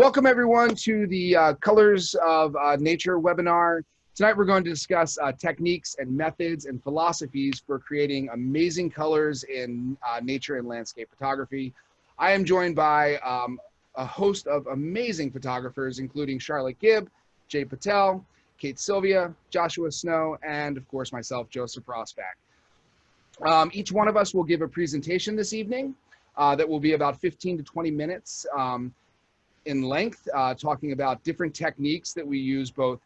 Welcome everyone to the Colors of Nature webinar. Tonight we're going to discuss techniques and methods and philosophies for creating amazing colors in nature and landscape photography. I am joined by a host of amazing photographers, including Charlotte Gibb, Jay Patel, Kate Sylvia, Joshua Snow, and of course myself, Joseph Rosbach. Each one of us will give a presentation this evening that will be about 15 to 20 minutes in length, talking about different techniques that we use both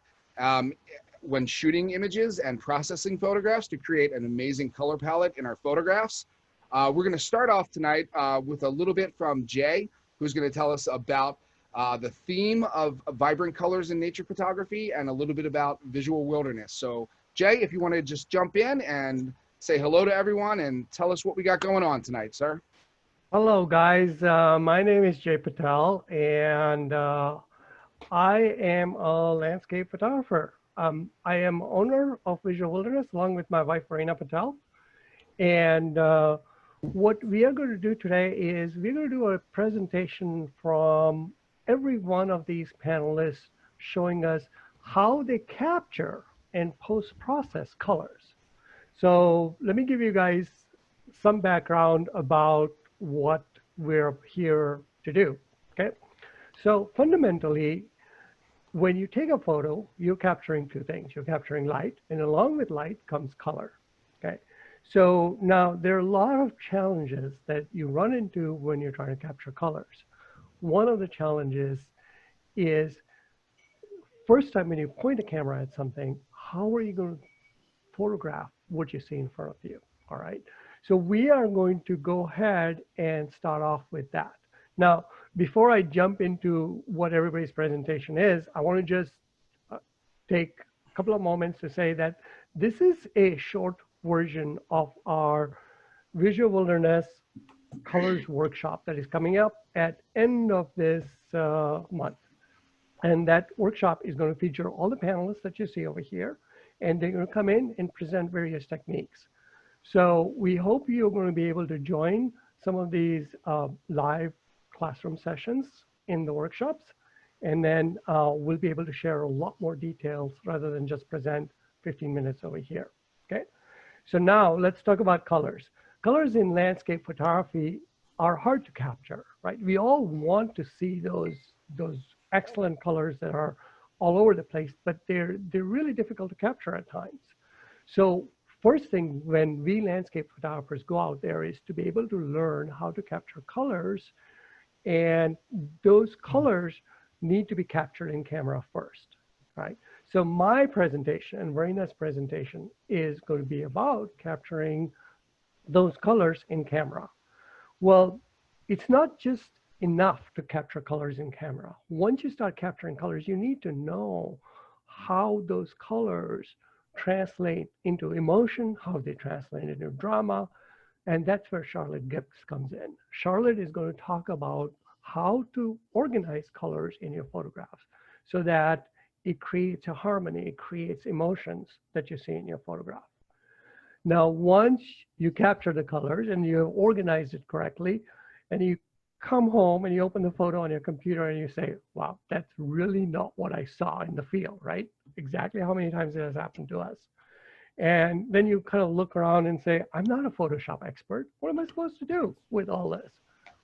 when shooting images and processing photographs to create an amazing color palette in our photographs. We're going to start off tonight with a little bit from Jay, who's going to tell us about the theme of vibrant colors in nature photography and a little bit about visual wilderness. So Jay, if you want to just jump in and say hello to everyone and tell us what we got going on tonight, sir. Hello, guys. My name is Jay Patel, and I am a landscape photographer. I am owner of Visual Wilderness along with my wife, Reena Patel. And what we are going to do today is we're going to do a presentation from every one of these panelists showing us how they capture and post-process colors. So let me give you guys some background about what we're here to do, okay? So fundamentally, when you take a photo, you're capturing two things. You're capturing light, and along with light comes color, okay? So now there are a lot of challenges that you run into when you're trying to capture colors. One of the challenges is, first time when you point a camera at something, how are you going to photograph what you see in front of you, all right? So we are going to go ahead and start off with that. Now, before I jump into what everybody's presentation is, I want to just take a couple of moments to say that this is a short version of our Visual Wilderness Colors Workshop that is coming up at end of this month. And that workshop is going to feature all the panelists that you see over here, and they're going to come in and present various techniques. So we hope you're going to be able to join some of these live classroom sessions in the workshops, and then we'll be able to share a lot more details rather than just present 15 minutes over here, okay? So now let's talk about colors. Colors in landscape photography are hard to capture, right? We all want to see those excellent colors that are all over the place, but they're really difficult to capture at times. So first thing when we landscape photographers go out there is to be able to learn how to capture colors, and those colors need to be captured in camera first, right? So my presentation and Reena's presentation is going to be about capturing those colors in camera. Well, it's not just enough to capture colors in camera. Once you start capturing colors, you need to know how those colors translate into emotion, how they translate into drama, and that's where Charlotte Gibb comes in. Charlotte is going to talk about how to organize colors in your photographs so that it creates a harmony, it creates emotions that you see in your photograph. Now, once you capture the colors and you have organized it correctly, and you come home and you open the photo on your computer and you say, wow, that's really not what I saw in the field, right? Exactly how many times it has happened to us. And then you kind of look around and say, I'm not a Photoshop expert. What am I supposed to do with all this?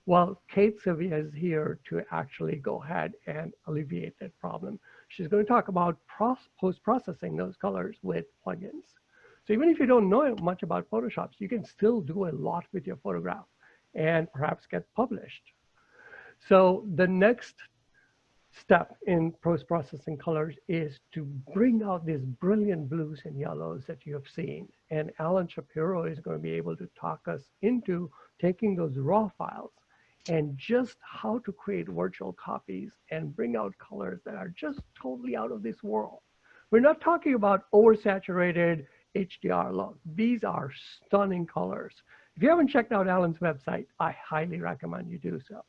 Well, Kate Sylvia is here to actually go ahead and alleviate that problem. She's going to talk about post-processing those colors with plugins. So even if you don't know much about Photoshop, you can still do a lot with your photograph and perhaps get published. So the next step in post-processing colors is to bring out these brilliant blues and yellows that you have seen. And Alan Shapiro is going to be able to talk us into taking those raw files and just how to create virtual copies and bring out colors that are just totally out of this world. We're not talking about oversaturated HDR look. These are stunning colors. If you haven't checked out Alan's website, I highly recommend you do so.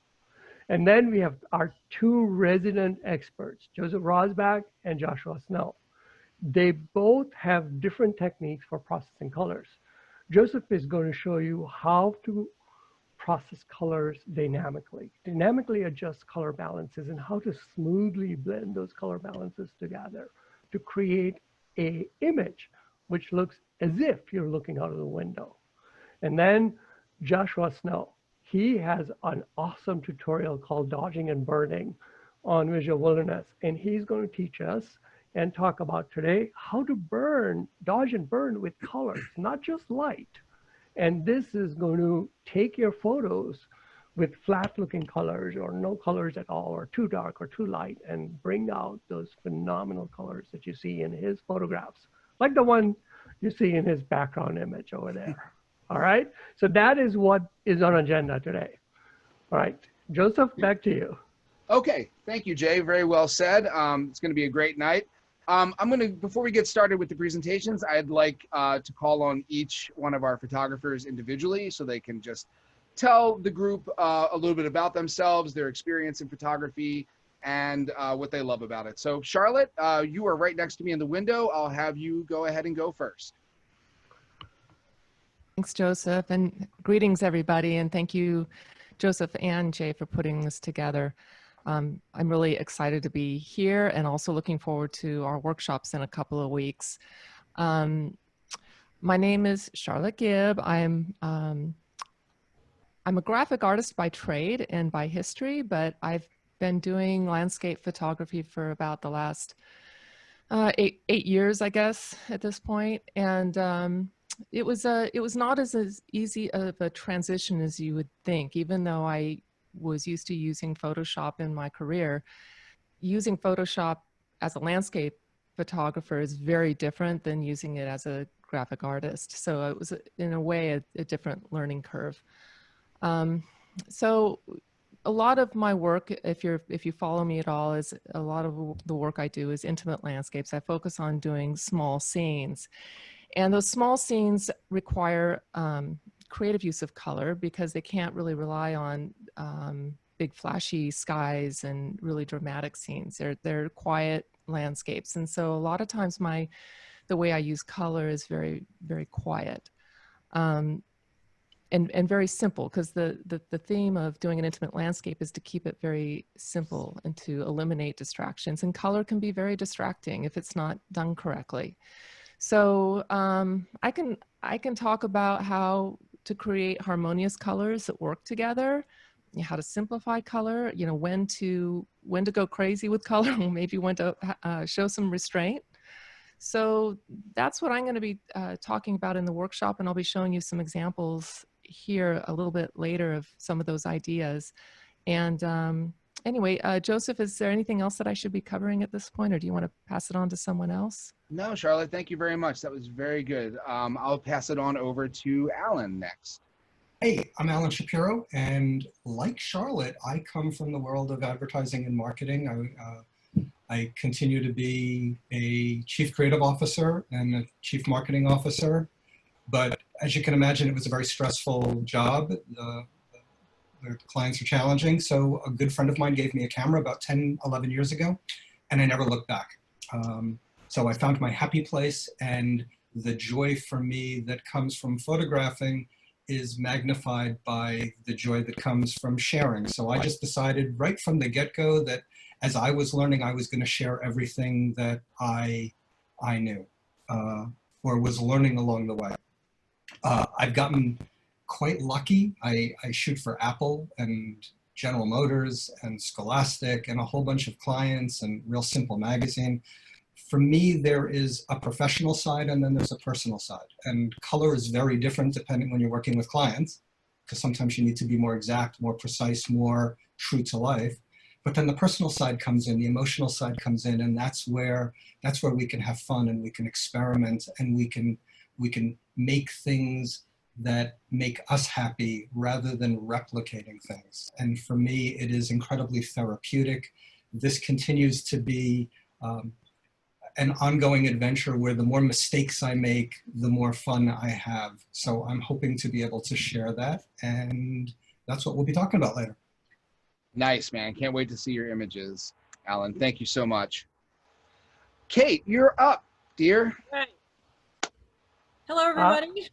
And then we have our two resident experts, Joseph Rosbach and Joshua Snow. They both have different techniques for processing colors. Joseph is going to show you how to process colors dynamically, dynamically adjust color balances, and how to smoothly blend those color balances together to create a image which looks as if you're looking out of the window. And then Joshua Snow, he has an awesome tutorial called Dodging and Burning on Visual Wilderness, and he's going to teach us and talk about today how to dodge and burn with colors, not just light. And this is going to take your photos with flat looking colors or no colors at all, or too dark or too light, and bring out those phenomenal colors that you see in his photographs, like the one you see in his background image over there. All right, so that is what is on agenda today. All right, Joseph, back to you. Okay, thank you, Jay. Very well said. It's going to be a great night. Before we get started with the presentations, I'd like to call on each one of our photographers individually so they can just tell the group a little bit about themselves, their experience in photography, and what they love about it. So Charlotte, you are right next to me in the window. I'll have you go ahead and go first. Thanks, Joseph, and greetings, everybody. And thank you, Joseph and Jay, for putting this together. I'm really excited to be here and also looking forward to our workshops in a couple of weeks. My name is Charlotte Gibb. I'm a graphic artist by trade and by history, but I've been doing landscape photography for about the last eight years, I guess, at this point. And it was not as easy of a transition as you would think, even though I was used to using Photoshop in my career. Using Photoshop as a landscape photographer is very different than using it as a graphic artist. So it was, in a way, a different learning curve. So a lot of my work, if you follow me at all, is a lot of the work I do is intimate landscapes. I focus on doing small scenes. And those small scenes require creative use of color because they can't really rely on big flashy skies and really dramatic scenes. They're quiet landscapes. And so a lot of times the way I use color is very, very quiet and very simple, because the theme of doing an intimate landscape is to keep it very simple and to eliminate distractions. And color can be very distracting if it's not done correctly. So I can talk about how to create harmonious colors that work together, how to simplify color, when to go crazy with color, maybe when to show some restraint. So that's what I'm going to be talking about in the workshop, and I'll be showing you some examples here a little bit later of some of those ideas. And anyway, Joseph, is there anything else that I should be covering at this point, or do you want to pass it on to someone else? No, Charlotte, thank you very much. That was very good. I'll pass it on over to Alan next. Hey, I'm Alan Shapiro, and like Charlotte, I come from the world of advertising and marketing. I continue to be a chief creative officer and a chief marketing officer, but as you can imagine, it was a very stressful job. The clients are challenging, so a good friend of mine gave me a camera about 10, 11 years ago, and I never looked back. So I found my happy place, and the joy for me that comes from photographing is magnified by the joy that comes from sharing. So I just decided right from the get-go that as I was learning, I was going to share everything that I knew or was learning along the way. I've gotten quite lucky. I shoot for Apple and General Motors and Scholastic and a whole bunch of clients and Real Simple Magazine. For me, there is a professional side and then there's a personal side. And color is very different depending when you're working with clients, because sometimes you need to be more exact, more precise, more true to life. But then the personal side comes in, the emotional side comes in, and that's where we can have fun and we can experiment and we can make things that make us happy rather than replicating things. And for me, it is incredibly therapeutic. This continues to be an ongoing adventure where the more mistakes I make, the more fun I have. So I'm hoping to be able to share that, and that's what we'll be talking about later. Nice, man. Can't wait to see your images, Alan. Thank you so much. Kate, you're up, dear. Right. Hello, everybody.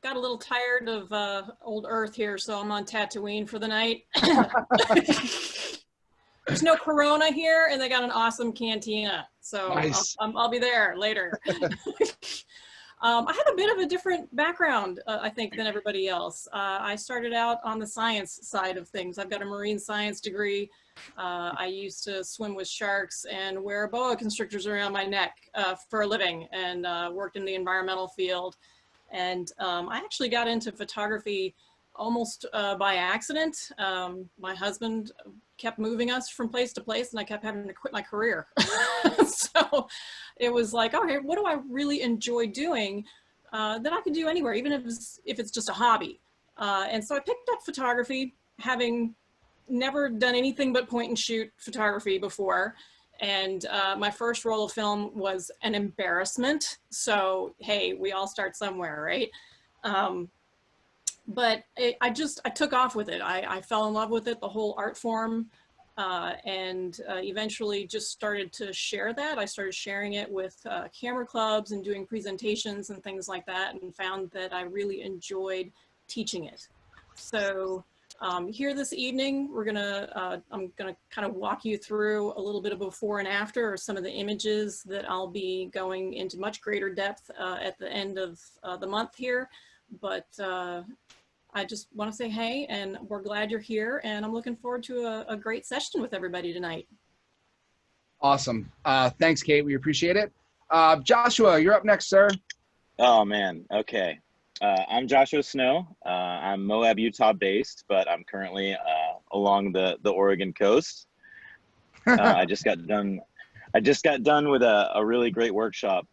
got a little tired of old Earth here, so I'm on Tatooine for the night. There's no Corona here, and they got an awesome cantina, so Nice. I'll be there later. I have a bit of a different background, I think, than everybody else. I started out on the science side of things. I've got a marine science degree. I used to swim with sharks and wear boa constrictors around my neck for a living, and worked in the environmental field. And I actually got into photography almost by accident. My husband kept moving us from place to place, and I kept having to quit my career. So it was like, okay, what do I really enjoy doing that I can do anywhere, even if it's just a hobby? And so I picked up photography, having never done anything but point and shoot photography before. And my first roll of film was an embarrassment. So, hey, we all start somewhere, right? But I took off with it. I fell in love with it, the whole art form, and eventually just started to share that. I started sharing it with camera clubs and doing presentations and things like that, and found that I really enjoyed teaching it. So here this evening, I'm gonna kind of walk you through a little bit of before and after, or some of the images that I'll be going into much greater depth at the end of the month here. But I just want to say hey, and we're glad you're here, and I'm looking forward to a great session with everybody tonight. Awesome. Thanks, Kate. We appreciate it. Joshua, you're up next, sir. Oh, man. Okay. I'm Joshua Snow. I'm Moab, Utah based, but I'm currently along the Oregon coast. I just got done with a really great workshop.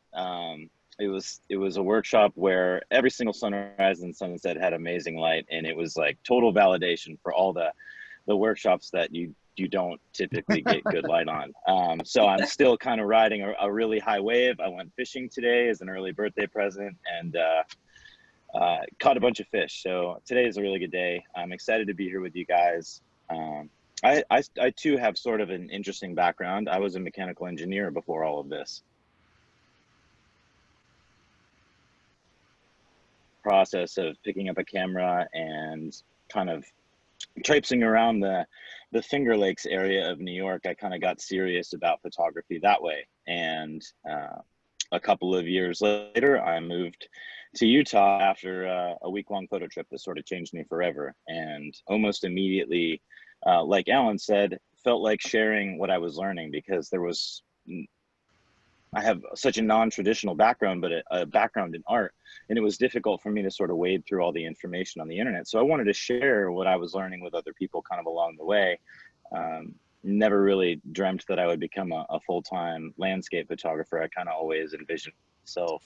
It was a workshop where every single sunrise and sunset had amazing light, and it was like total validation for all the workshops that you don't typically get good light on. So I'm still kind of riding a really high wave. I went fishing today as an early birthday present, and caught a bunch of fish. So today is a really good day. I'm excited to be here with you guys. I too have sort of an interesting background. I was a mechanical engineer before all of this. Process of picking up a camera and kind of traipsing around the Finger Lakes area of New York, I kind of got serious about photography that way. And a couple of years later, I moved to Utah after a week-long photo trip that sort of changed me forever. And almost immediately, like Alan said, felt like sharing what I was learning, because I have such a non-traditional background, but a background in art, and it was difficult for me to sort of wade through all the information on the internet. So I wanted to share what I was learning with other people kind of along the way. Never really dreamt that I would become a full-time landscape photographer. I kind of always envisioned myself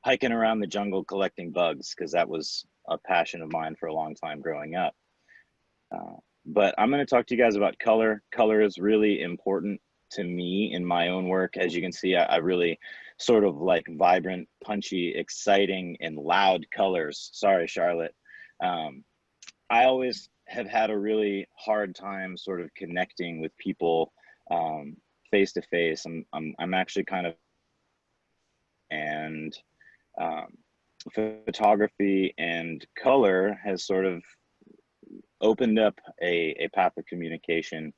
hiking around the jungle collecting bugs, because that was a passion of mine for a long time growing up. But I'm going to talk to you guys about color. Color is really important to me in my own work. As you can see, I really sort of like vibrant, punchy, exciting, and loud colors. Sorry, Charlotte. I always have had a really hard time sort of connecting with people face to face. I'm actually kind of, and photography and color has sort of opened up a path of communication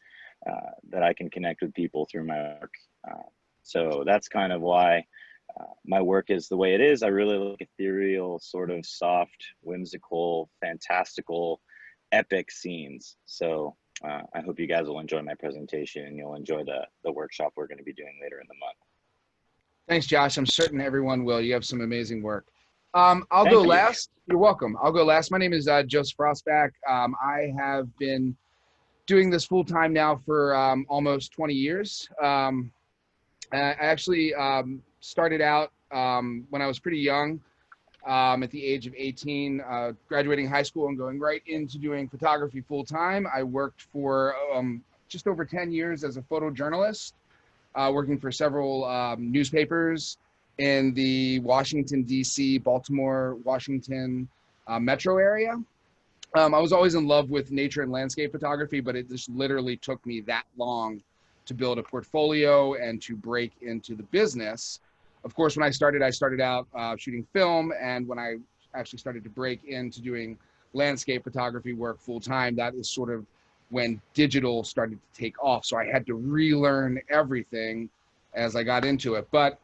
that I can connect with people through my work. So that's kind of why my work is the way it is. I really like ethereal, sort of soft, whimsical, fantastical, epic scenes. So I hope you guys will enjoy my presentation, and you'll enjoy the workshop we're going to be doing later in the month. Thanks, Josh. I'm certain everyone will. You have some amazing work. I'll go last. You're welcome. I'll go last. My name is Joseph Frostback. I have been doing this full time now for almost 20 years. I actually started out when I was pretty young, at the age of 18, graduating high school and going right into doing photography full time. I worked for just over 10 years as a photojournalist, working for several newspapers in the Washington, D.C., Baltimore, Washington metro area. I was always in love with nature and landscape photography, but it just literally took me that long to build a portfolio and to break into the business. Of course, when I started out shooting film, and when I actually started to break into doing landscape photography work full time, that is sort of when digital started to take off. So I had to relearn everything as I got into it. But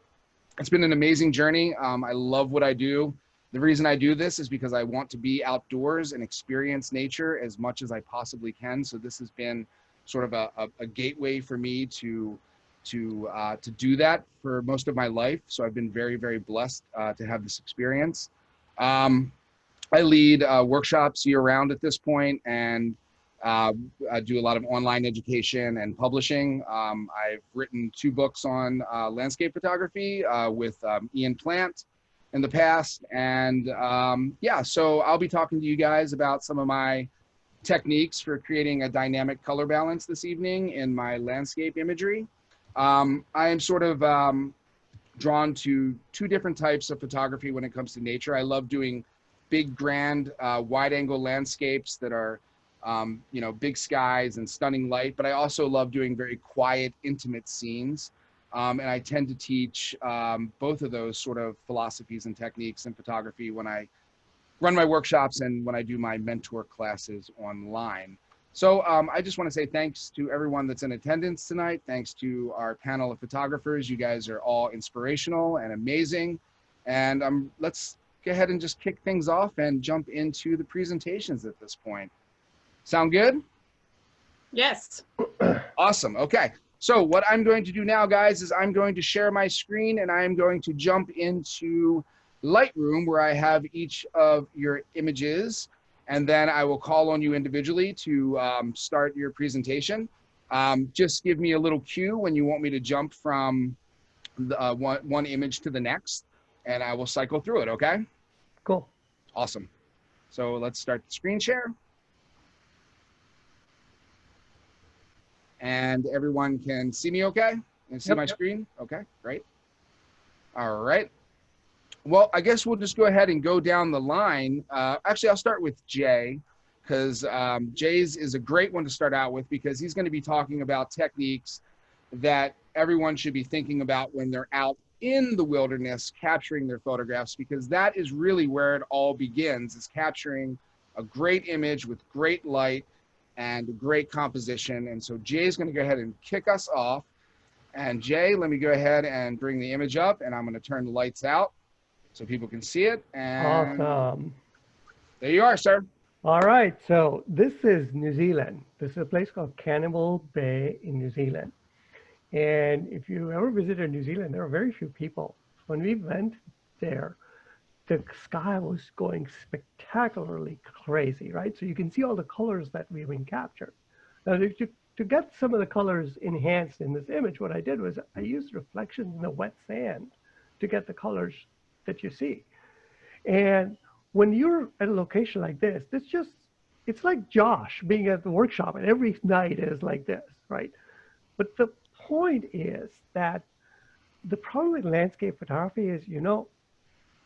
it's been an amazing journey. I love what I do. The reason I do this is because I want to be outdoors and experience nature as much as I possibly can. So this has been sort of a gateway for me to do that for most of my life. So I've been very, very blessed to have this experience. I lead workshops year round at this point, and I do a lot of online education and publishing. I've written 2 books on landscape photography with Ian Plant in the past. And yeah, so I'll be talking to you guys about some of my techniques for creating a dynamic color balance this evening in my landscape imagery. I am sort of drawn to 2 different types of photography when it comes to nature. I love doing big, grand, wide angle landscapes that are, you know, big skies and stunning light, but I also love doing very quiet, intimate scenes. And I tend to teach both of those sort of philosophies and techniques in photography when I run my workshops and when I do my mentor classes online. So I just want to say thanks to everyone that's in attendance tonight. Thanks to our panel of photographers. You guys are all inspirational and amazing. And let's go ahead and just kick things off and jump into the presentations at this point. Sound good? Yes. Awesome. Okay. So what I'm going to do now, guys, is I'm going to share my screen and I'm going to jump into Lightroom where I have each of your images, and then I will call on you individually to start your presentation. Just give me a little cue when you want me to jump from the, one image to the next, and I will cycle through it, okay? Cool. Awesome. So let's start the screen share. And everyone can see me okay? And see my screen? Okay, great. All right. Well, I guess we'll just go ahead and go down the line. Actually, I'll start with Jay, because Jay's is a great one to start out with, because he's going to be talking about techniques that everyone should be thinking about when they're out in the wilderness capturing their photographs, because that is really where it all begins, is capturing a great image with great light and great composition. And so Jay's going to go ahead and kick us off. And Jay, let me go ahead and bring the image up, and I'm going to turn the lights out so people can see it. And Awesome. There you are, sir. All right. So this is New Zealand. This is a place called Cannibal Bay in New Zealand. And if you ever visited New Zealand, there are very few people. When we went there, the sky was going spectacularly crazy, right? So you can see all the colors that we've been captured. Now, to get some of the colors enhanced in this image, what I did was I used reflections in the wet sand to get the colors that you see. And when you're at a location like this, it's like Josh being at the workshop, and every night is like this, right? But the point is that the problem with landscape photography is, you know,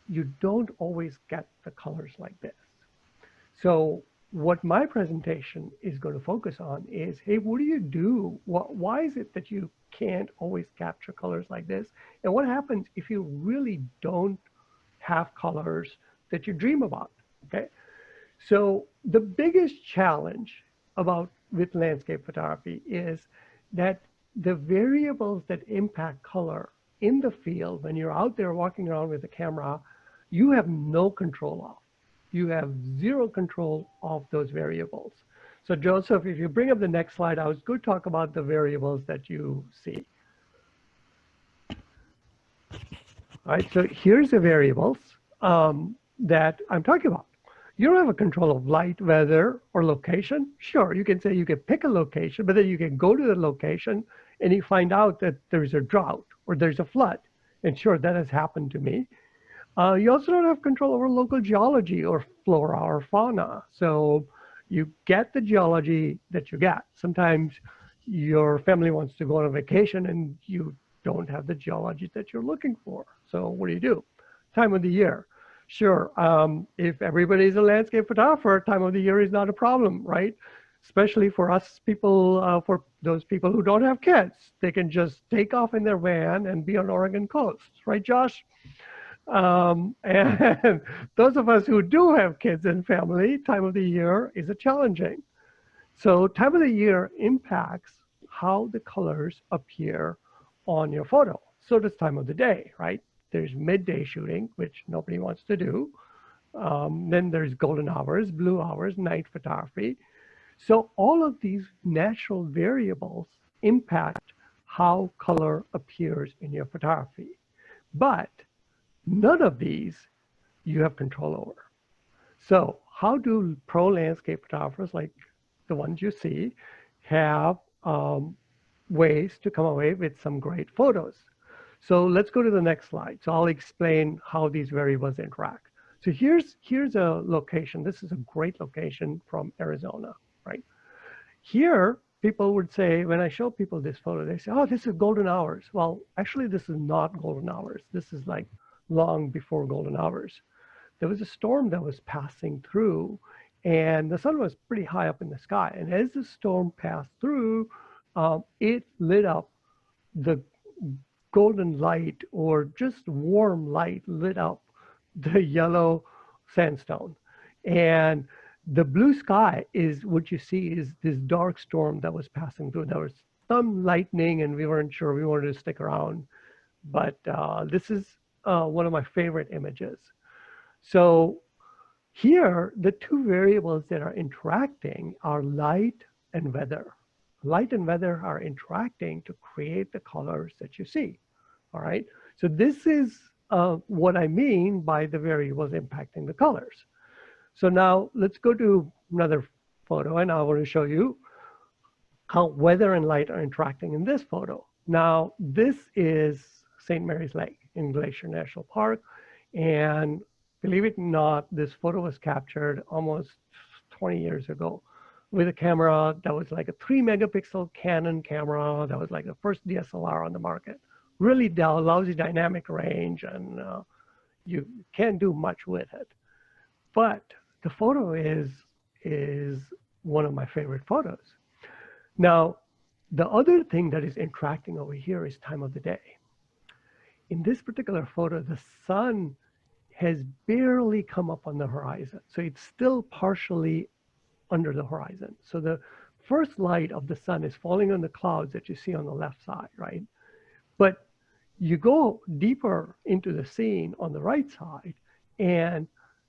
you don't always get the colors like this. So what my presentation is going to focus on is, hey, what do you do? Why is it that you can't always capture colors like this? And what happens if you really don't have colors that you dream about, okay? So the biggest challenge with landscape photography is that the variables that impact color in the field, when you're out there walking around with a camera, you have no control of. You have zero control of those variables. So Joseph, if you bring up the next slide, I was going to talk about the variables that you see. All right, so here's the variables that I'm talking about. You don't have a control of light, weather, or location. Sure, you can say you can pick a location, but then you can go to the location and you find out that there's a drought or there's a flood. And sure, that has happened to me. You also don't have control over local geology or flora or fauna. So you get the geology that you get. Sometimes your family wants to go on a vacation and you don't have the geology that you're looking for. So what do? Time of the year. Sure, if everybody's a landscape photographer, time of the year is not a problem, right? Especially for us people, for those people who don't have kids. They can just take off in their van and be on Oregon coast, right, Josh? And those of us who do have kids and family, time of the year is a challenging. So time of the year impacts how the colors appear on your photo. So does time of the day, right? There's midday shooting, which nobody wants to do. Then there's golden hours, blue hours, night photography. So all of these natural variables impact how color appears in your photography. But none of these you have control over. So how do pro landscape photographers like the ones you see have ways to come away with some great photos? So let's go to the next slide. So I'll explain how these variables interact. So here's a location. This is a great location from Arizona, right? Here, people would say, when I show people this photo, they say, oh, this is golden hours. Well, actually, this is not golden hours. This is like long before golden hours. There was a storm that was passing through, and the sun was pretty high up in the sky. And as the storm passed through, it lit up the golden light, or just warm light lit up the yellow sandstone. And the blue sky is what you see is this dark storm that was passing through. There was some lightning and we weren't sure we wanted to stick around, but this is one of my favorite images. So here, the two variables that are interacting are light and weather. Light and weather are interacting to create the colors that you see, all right? So this is what I mean by the variables impacting the colors. So now let's go to another photo, and I want to show you how weather and light are interacting in this photo. Now, this is St. Mary's Lake in Glacier National Park, and believe it or not, this photo was captured almost 20 years ago with a camera that was like a 3-megapixel Canon camera that was like the first DSLR on the market. Really lousy dynamic range, and you can't do much with it. But the photo is one of my favorite photos. Now, the other thing that is interacting over here is time of the day. In this particular photo, the sun has barely come up on the horizon. So it's still partially under the horizon. So the first light of the sun is falling on the clouds that you see on the left side, right? But you go deeper into the scene on the right side, and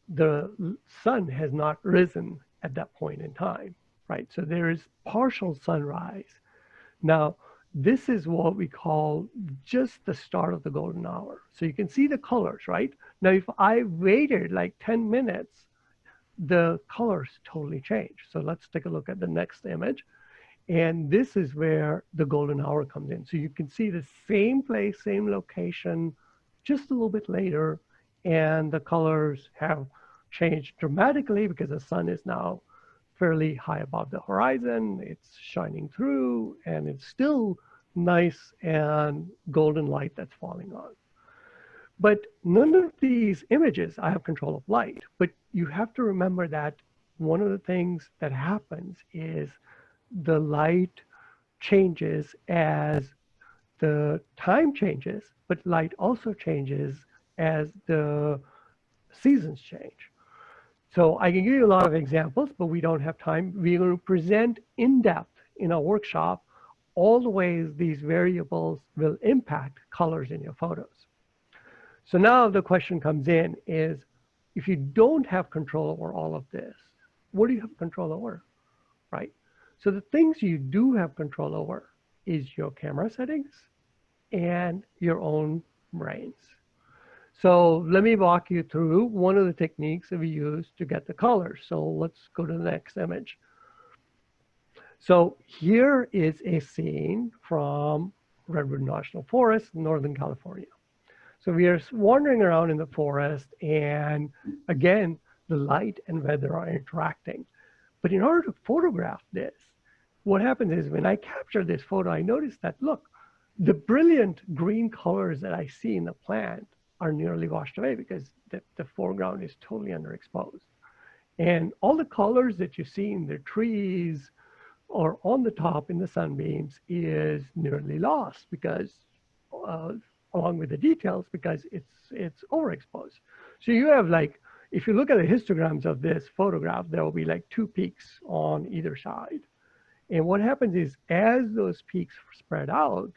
the sun has not risen at that point in time, right? So there is partial sunrise. Now, this is what we call just the start of the golden hour. So you can see the colors, right? Now, if I waited like 10 minutes, the colors totally change. So let's take a look at the next image. And this is where the golden hour comes in. So you can see the same place, same location, just a little bit later, and the colors have changed dramatically because the sun is now fairly high above the horizon. It's shining through, and it's still nice and golden light that's falling on. But none of these images, I have control of light. But you have to remember that one of the things that happens is the light changes as the time changes, but light also changes as the seasons change. So I can give you a lot of examples, but we don't have time. We're going to present in depth in our workshop all the ways these variables will impact colors in your photos. So now the question comes in is, if you don't have control over all of this, what do you have control over, right? So the things you do have control over is your camera settings and your own brains. So let me walk you through one of the techniques that we use to get the colors. So let's go to the next image. So here is a scene from Redwood National Forest, Northern California. So we are wandering around in the forest, and again, the light and weather are interacting. But in order to photograph this, what happens is when I capture this photo, I notice that, look, the brilliant green colors that I see in the plant are nearly washed away because the foreground is totally underexposed. And all the colors that you see in the trees or on the top in the sunbeams is nearly lost because along with the details because it's overexposed. So you have like, if you look at the histograms of this photograph, there will be like 2 peaks on either side. And what happens is as those peaks spread out,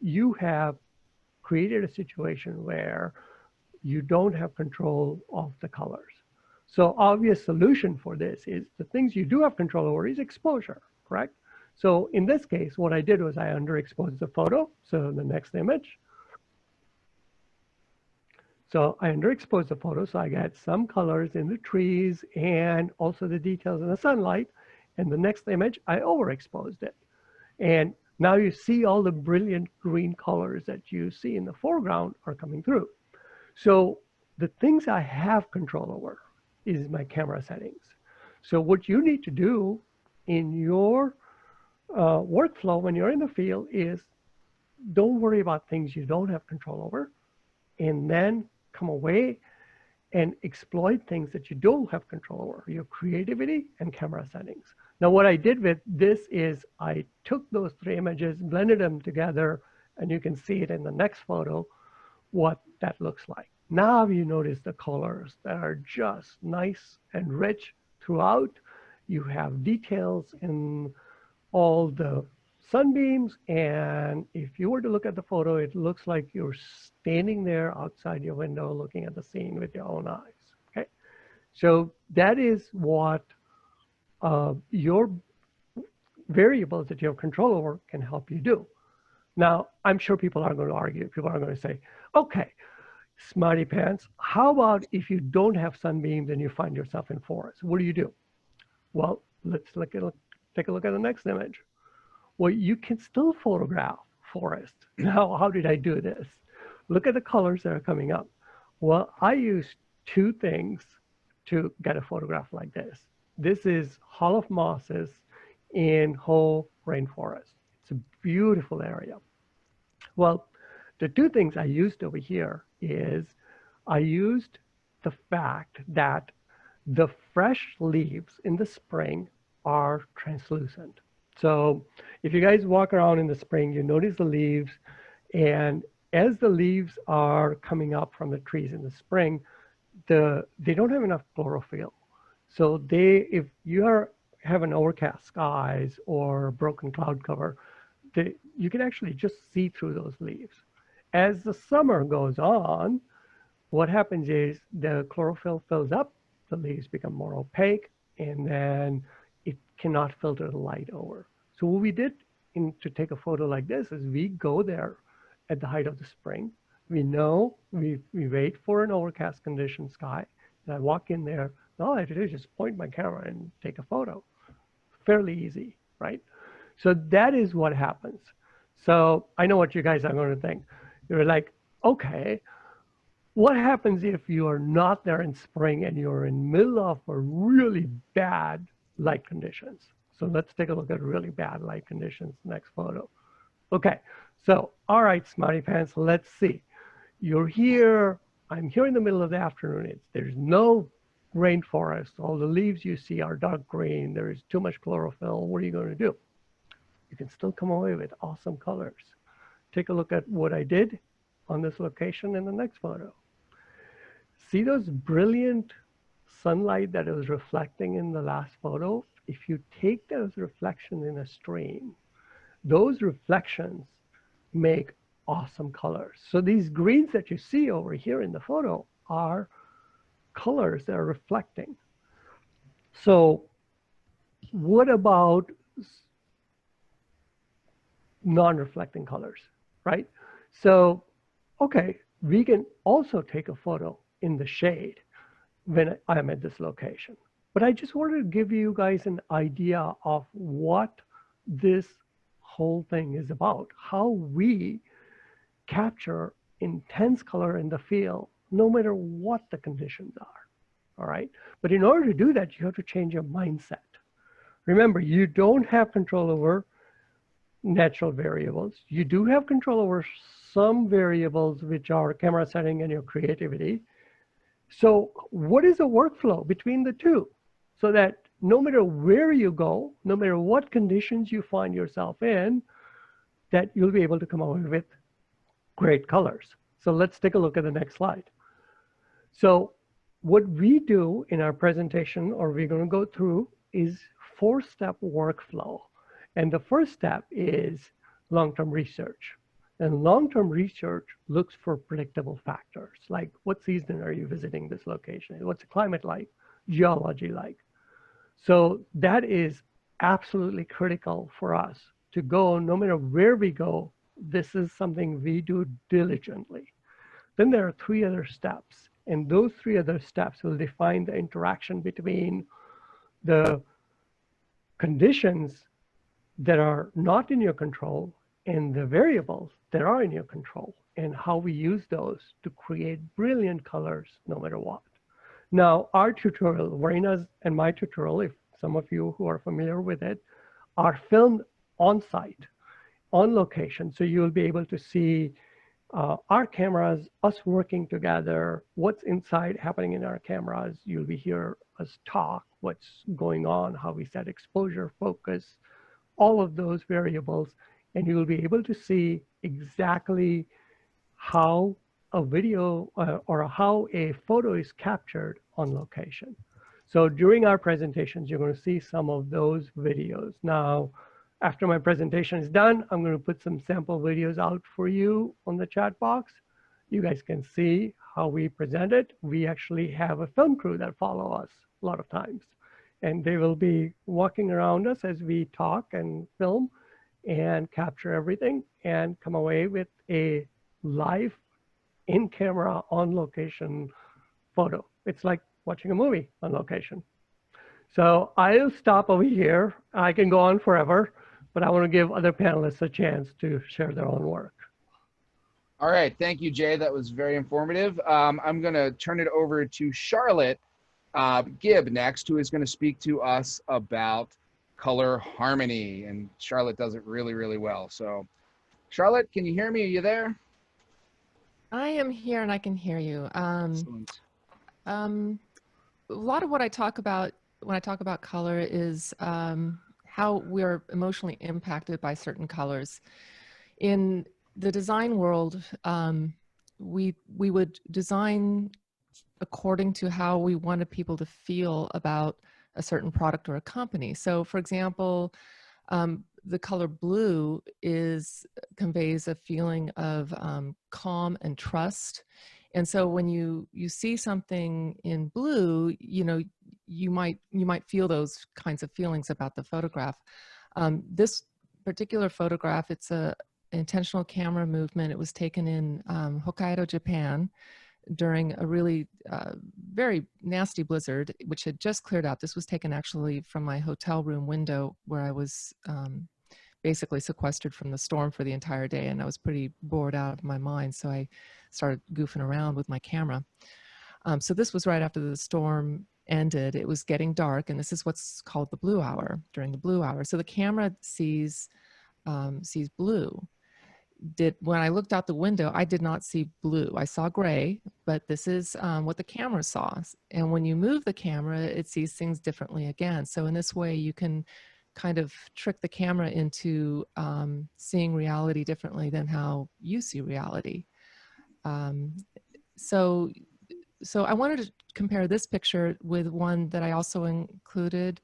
you have created a situation where you don't have control of the colors. So obvious solution for this is the things you do have control over is exposure, correct? So in this case, what I did was I underexposed the photo. So the next image. So I underexposed the photo, so I got some colors in the trees and also the details in the sunlight. And the next image, I overexposed it. And now you see all the brilliant green colors that you see in the foreground are coming through. So the things I have control over is my camera settings. So what you need to do in your workflow when you're in the field is don't worry about things you don't have control over, and then come away and exploit things that you don't have control over, your creativity and camera settings. Now, what I did with this is I took those 3 images, blended them together, and you can see it in the next photo, what that looks like. Now you notice the colors that are just nice and rich throughout. You have details in all the sunbeams, and if you were to look at the photo, it looks like you're standing there outside your window looking at the scene with your own eyes, okay? So that is what your variables that you have control over can help you do. Now, I'm sure people are going to argue. People are going to say, okay, smarty pants, how about if you don't have sunbeams and you find yourself in forest? What do you do? Well, let's take a look at the next image. Well, you can still photograph forest. Now, how did I do this? Look at the colors that are coming up. Well, I used 2 things to get a photograph like this. This is Hall of Mosses in Hoh Rainforest. It's a beautiful area. Well, the 2 things I used over here is I used the fact that the fresh leaves in the spring are translucent. So if you guys walk around in the spring, you notice the leaves, and as the leaves are coming up from the trees in the spring, they don't have enough chlorophyll. So if you have an overcast skies or broken cloud cover, you can actually just see through those leaves. As the summer goes on, what happens is the chlorophyll fills up, the leaves become more opaque, and then it cannot filter the light over. So what we did to take a photo like this is we go there at the height of the spring. We know, we wait for an overcast condition sky, and I walk in there. All I have to do is just point my camera and take a photo. Fairly easy, right? So that is what happens. So I know what you guys are going to think. You're like, okay, what happens if you are not there in spring and you're in the middle of a really bad light conditions? So let's take a look at really bad light conditions, next photo. Okay, so all right, smarty pants, let's see. You're here, I'm here in the middle of the afternoon. There's no rainforest. All the leaves you see are dark green. There is too much chlorophyll. What are you going to do? You can still come away with awesome colors. Take a look at what I did on this location in the next photo. See those brilliant sunlight that was reflecting in the last photo? If you take those reflections in a stream, those reflections make awesome colors. So these greens that you see over here in the photo are colors that are reflecting. So what about non-reflecting colors, right? So, okay, we can also take a photo in the shade when I'm at this location. But I just wanted to give you guys an idea of what this whole thing is about, how we capture intense color in the field, no matter what the conditions are, all right? But in order to do that, you have to change your mindset. Remember, you don't have control over natural variables. You do have control over some variables, which are camera setting and your creativity. So what is the workflow between the 2? So that no matter where you go, no matter what conditions you find yourself in, that you'll be able to come away with great colors. So let's take a look at the next slide. So what we do in our presentation, or we're going to go through, is 4-step workflow. And the first step is long-term research. And long-term research looks for predictable factors, like what season are you visiting this location? What's the climate like? Geology like? So that is absolutely critical for us to go, no matter where we go, this is something we do diligently. Then there are 3 other steps, and those 3 other steps will define the interaction between the conditions that are not in your control and the variables that are in your control, and how we use those to create brilliant colors no matter what. Now, our tutorial, Varina's and my tutorial, if some of you who are familiar with it, are filmed on site, on location. So you'll be able to see our cameras, us working together, what's inside happening in our cameras. You'll be hear us talk, what's going on, how we set exposure, focus, all of those variables. And you will be able to see exactly how a video or how a photo is captured on location. So during our presentations, you're going to see some of those videos. Now, after my presentation is done, I'm going to put some sample videos out for you on the chat box. You guys can see how we present it. We actually have a film crew that follow us a lot of times, and they will be walking around us as we talk and film and capture everything and come away with a live in-camera, on-location photo. It's like watching a movie on location. So I'll stop over here. I can go on forever, but I want to give other panelists a chance to share their own work. All right, thank you, Jay. That was very informative. I'm going to turn it over to Charlotte Gibb next, who is going to speak to us about color harmony. And Charlotte does it really, really well. So Charlotte, can you hear me? Are you there? I am here and I can hear you. Excellent. A lot of what I talk about when I talk about color is how we're emotionally impacted by certain colors. In the design world, we would design according to how we wanted people to feel about a certain product or a company. So for example, the color blue conveys a feeling of calm and trust. And so when you see something in blue, you might feel those kinds of feelings about the photograph. This particular photograph, it's an intentional camera movement. It was taken in Hokkaido, Japan, during a really very nasty blizzard, which had just cleared out. This was taken actually from my hotel room window, where I was basically sequestered from the storm for the entire day, and I was pretty bored out of my mind, so I started goofing around with my camera. So this was right after the storm ended. It was getting dark, and this is what's called the blue hour, during the blue hour. So the camera sees blue. When I looked out the window, I did not see blue. I saw gray, but this is what the camera saw. And when you move the camera, it sees things differently again. So in this way, you can kind of trick the camera into seeing reality differently than how you see reality. So I wanted to compare this picture with one that I also included.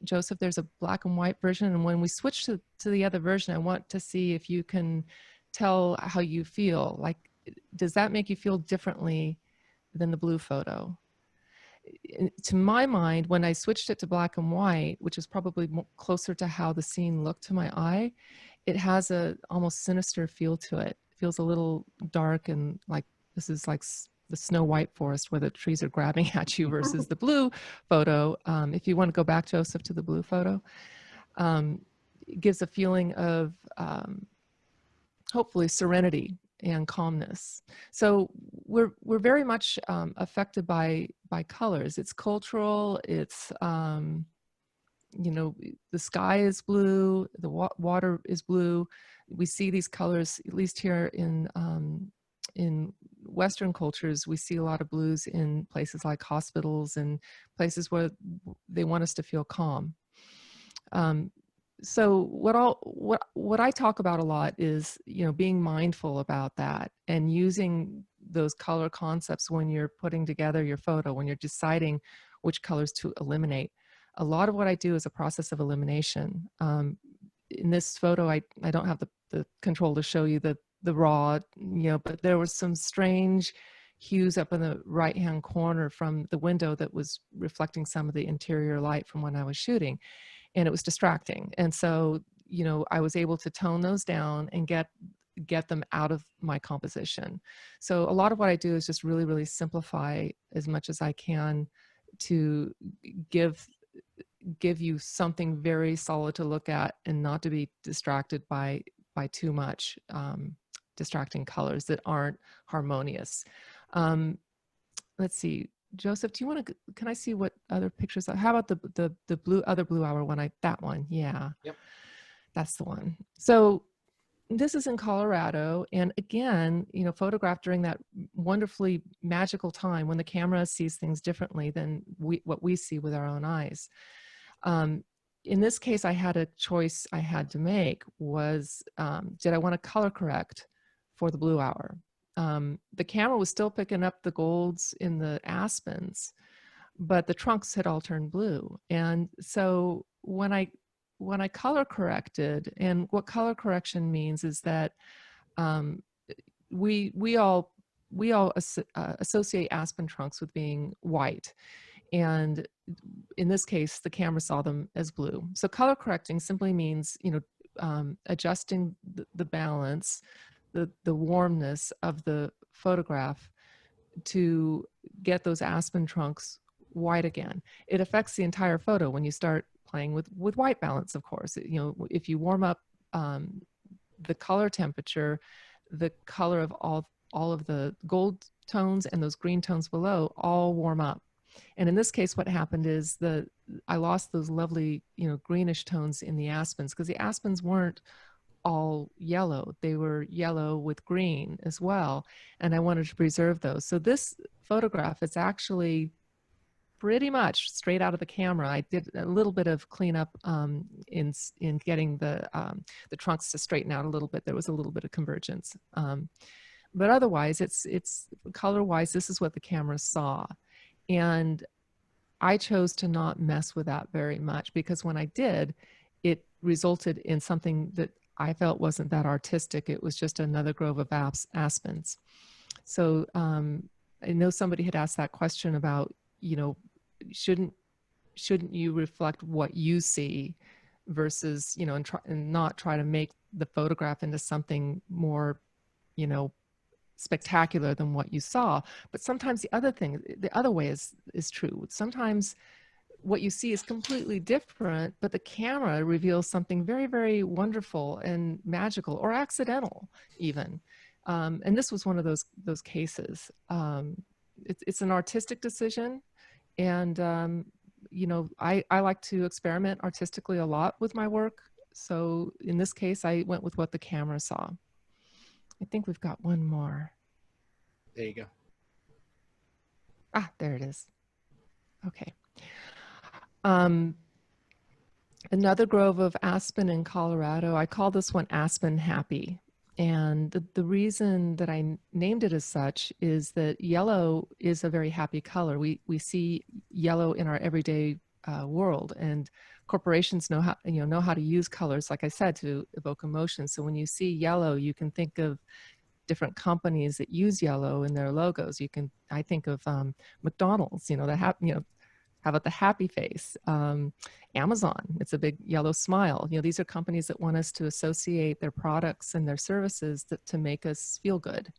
Joseph, there's a black and white version, and when we switch to the other version, I want to see if you can tell how you feel. Like, does that make you feel differently than the blue photo? To my mind, when I switched it to black and white, which is probably closer to how the scene looked to my eye, it has a almost sinister feel to it. It feels a little dark, and like this is like the Snow White forest where the trees are grabbing at you, versus the blue photo. If you want to go back, Joseph, to the blue photo, it gives a feeling of hopefully serenity and calmness. So we're very much affected by colors. It's cultural. It's the sky is blue. The water is blue. We see these colors, at least here in Western cultures. We see a lot of blues in places like hospitals and places where they want us to feel calm. so what I talk about a lot is, you know, being mindful about that and using those color concepts when you're putting together your photo, when you're deciding which colors to eliminate. A lot of what I do is a process of elimination. In this photo, I don't have the control to show you the raw, you know, but there was some strange hues up in the right-hand corner from the window that was reflecting some of the interior light from when I was shooting, and it was distracting. And so, you know, I was able to tone those down and get them out of my composition. So a lot of what I do is just really simplify as much as I can to give you something very solid to look at and not to be distracted by too much distracting colors that aren't harmonious. Let's see, Joseph, do you want to, can I see what other pictures? How about the other blue hour one? That one, yeah. Yep. That's the one. So this is in Colorado, and again, you know, photographed during that wonderfully magical time when the camera sees things differently than what we see with our own eyes. In this case, I had a choice I had to make was, did I want to color correct for the blue hour? The camera was still picking up the golds in the aspens, but the trunks had all turned blue. And so when I color corrected, and what color correction means is that we all associate aspen trunks with being white. And in this case, the camera saw them as blue. So color correcting simply means, you know, adjusting the balance, the warmness of the photograph to get those aspen trunks white again. It affects the entire photo when you start playing with white balance, of course. You know, if you warm up the color temperature, the color of all of the gold tones and those green tones below all warm up. And in this case, what happened is I lost those lovely, you know, greenish tones in the aspens, because the aspens weren't all yellow. They were yellow with green as well. And I wanted to preserve those. So this photograph is actually pretty much straight out of the camera. I did a little bit of cleanup in getting the trunks to straighten out a little bit. There was a little bit of convergence. But otherwise, it's color-wise, this is what the camera saw. And I chose to not mess with that very much, because when I did, it resulted in something that I felt wasn't that artistic. It was just another grove of aspens. So I know somebody had asked that question about, you know, shouldn't you reflect what you see versus, you know, and not try to make the photograph into something more, you know, spectacular than what you saw. But sometimes the other way is true. Sometimes what you see is completely different, but the camera reveals something very, very wonderful and magical, or accidental even. And this was one of those cases. It's an artistic decision. And, you know, I like to experiment artistically a lot with my work. So in this case, I went with what the camera saw. I think we've got one more. There you go. Ah, there it is. Okay. Another grove of aspen in Colorado. I call this one Aspen Happy. And the reason that I named it as such is that yellow is a very happy color. We see yellow in our everyday world, and corporations know how to use colors, like I said, to evoke emotion. So when you see yellow, you can think of different companies that use yellow in their logos. I think of McDonald's, you know, how about the happy face? Amazon, it's a big yellow smile. You know, these are companies that want us to associate their products and their services to make us feel good,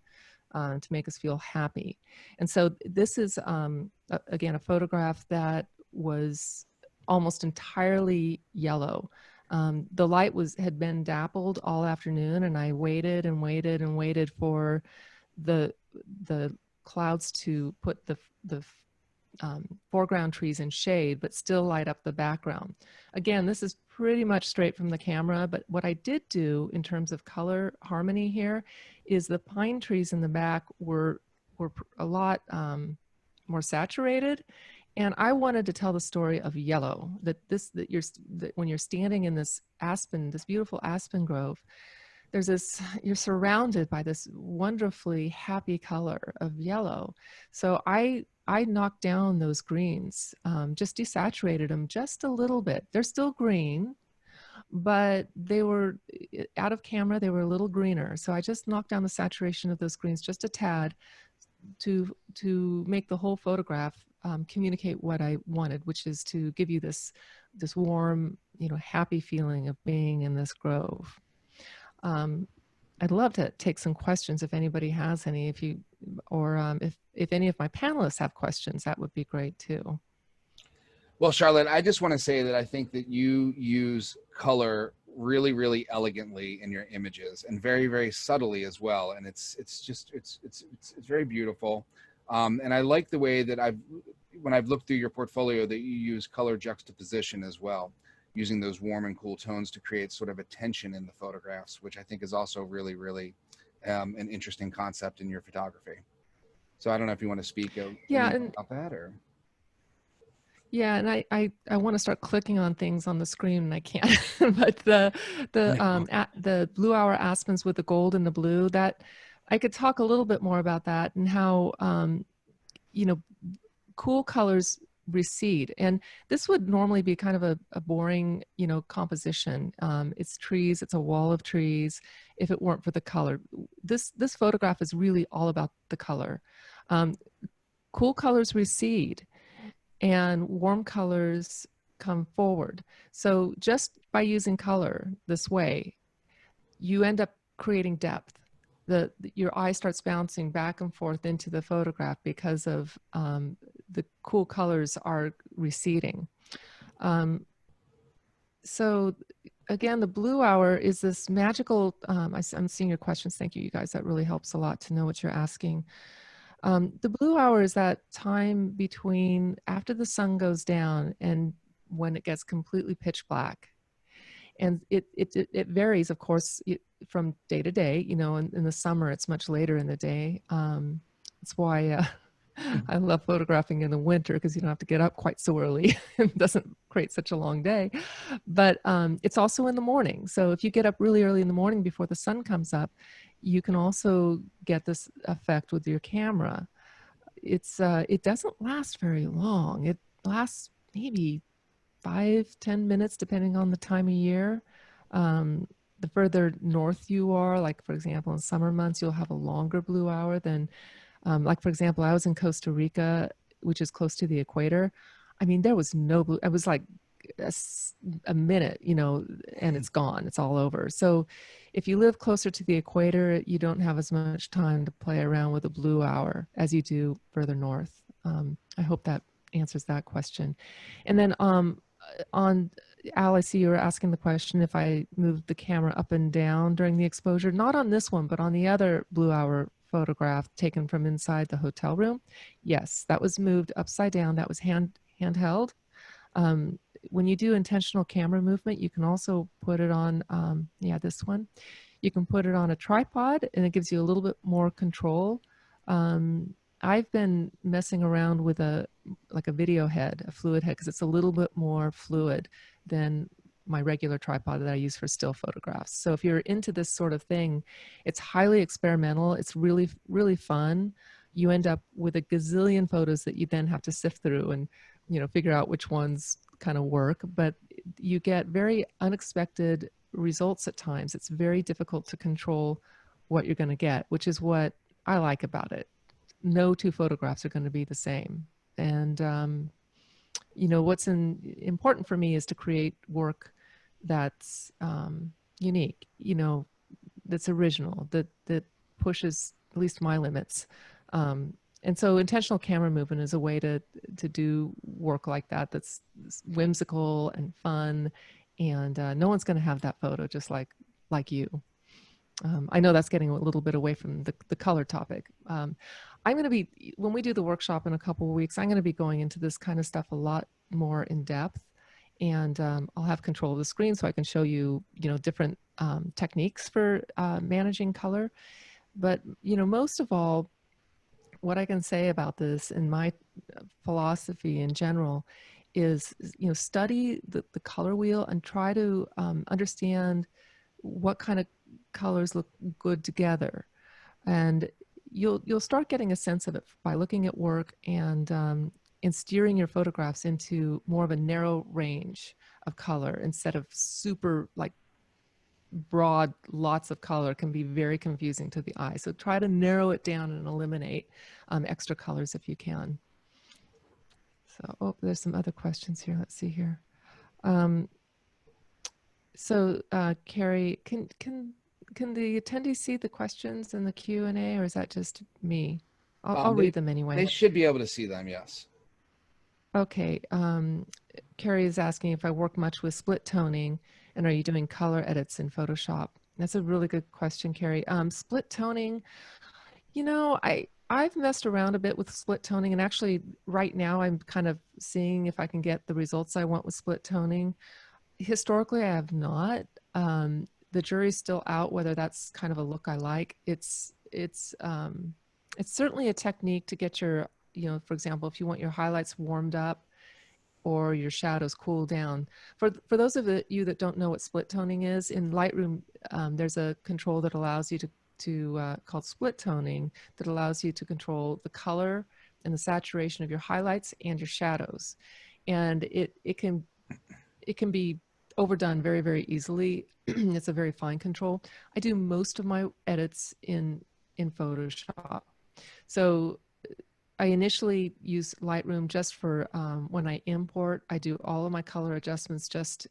to make us feel happy. And so this is, again, a photograph that was almost entirely yellow. The light had been dappled all afternoon, and I waited and waited and waited for the clouds to put the foreground trees in shade, but still light up the background. Again, this is pretty much straight from the camera, but what I did do in terms of color harmony here is the pine trees in the back were a lot more saturated, And I wanted to tell the story of yellow, that when you're standing in this aspen, this beautiful aspen grove, there's this, you're surrounded by this wonderfully happy color of yellow. So I knocked down those greens, just desaturated them just a little bit. They're still green, but they were out of camera, they were a little greener. So I just knocked down the saturation of those greens just a tad to make the whole photograph communicate what I wanted, which is to give you this warm, happy feeling of being in this grove. I'd love to take some questions if anybody has any, if any of my panelists have questions, that would be great too. Well, Charlotte, I just want to say that I think that you use color really, really elegantly in your images, and very, very subtly as well. And it's very beautiful. And I like the way that when I've looked through your portfolio, that you use color juxtaposition as well, using those warm and cool tones to create sort of a tension in the photographs, which I think is also really, really an interesting concept in your photography. So I don't know if you want to speak about that or. Yeah, and I want to start clicking on things on the screen and I can't. But the blue hour aspens with the gold and the blue, that I could talk a little bit more about that, and how cool colors recede. And this would normally be kind of a boring composition. It's trees, it's a wall of trees, if it weren't for the color. This photograph is really all about the color. Cool colors recede and warm colors come forward. So just by using color this way, you end up creating depth. Your eye starts bouncing back and forth into the photograph because of the cool colors are receding. So again, the blue hour is this magical, I'm seeing your questions. Thank you, you guys. That really helps a lot to know what you're asking. The blue hour is that time between after the sun goes down and when it gets completely pitch black. And it varies, of course, from day to day. In the summer, it's much later in the day. That's why I love photographing in the winter, because you don't have to get up quite so early. It doesn't create such a long day. But it's also in the morning. So if you get up really early in the morning before the sun comes up, you can also get this effect with your camera. It doesn't last very long. It lasts maybe 5-10 minutes, depending on the time of year. The further north you are, like for example, in summer months, you'll have a longer blue hour than, like for example, I was in Costa Rica, which is close to the equator. I mean, there was no blue, it was like a minute, and it's gone, it's all over. So if you live closer to the equator, you don't have as much time to play around with a blue hour as you do further north. I hope that answers that question. And then on Al, I see you were asking the question if I moved the camera up and down during the exposure. Not on this one, but on the other blue hour photograph taken from inside the hotel room. Yes, that was moved upside down. That was handheld. When you do intentional camera movement, you can also put it on, this one. You can put it on a tripod and it gives you a little bit more control. I've been messing around with a video head, a fluid head, because it's a little bit more fluid than my regular tripod that I use for still photographs. So if you're into this sort of thing, it's highly experimental. It's really, really fun. You end up with a gazillion photos that you then have to sift through and, figure out which ones kind of work, but you get very unexpected results at times. It's very difficult to control what you're going to get, which is what I like about it. No two photographs are going to be the same. And, what's important for me is to create work that's unique, that's original, that pushes at least my limits. And so intentional camera movement is a way to do work like that, that's whimsical and fun. And no one's going to have that photo just like you. I know that's getting a little bit away from the color topic. I'm going to be, when we do the workshop in a couple of weeks, I'm going to be going into this kind of stuff a lot more in depth. And I'll have control of the screen so I can show you, different techniques for managing color. But, most of all, what I can say about this in my philosophy in general is, study the color wheel and try to understand what kind of colors look good together. And you'll start getting a sense of it by looking at work and steering your photographs into more of a narrow range of color instead of super like broad, lots of color can be very confusing to the eye. So try to narrow it down and eliminate extra colors if you can. So, oh, there's some other questions here. Let's see here. Carrie, can the attendees see the questions in the Q&A, or is that just me? I'll read them anyway. They should be able to see them, yes. Okay. Carrie is asking if I work much with split toning, and are you doing color edits in Photoshop? That's a really good question, Carrie. Split toning, I've messed around a bit with split toning, and actually right now I'm kind of seeing if I can get the results I want with split toning. Historically, I have not. The jury's still out whether that's kind of a look I like. It's certainly a technique to get your, for example, if you want your highlights warmed up or your shadows cooled down. For those of you that don't know what split toning is, in Lightroom, there's a control that allows you to called split toning, that allows you to control the color and the saturation of your highlights and your shadows. And it can be overdone very, very easily. It's a very fine control. I do most of my edits in Photoshop. So I initially use Lightroom just for when I import. I do all of my color adjustments just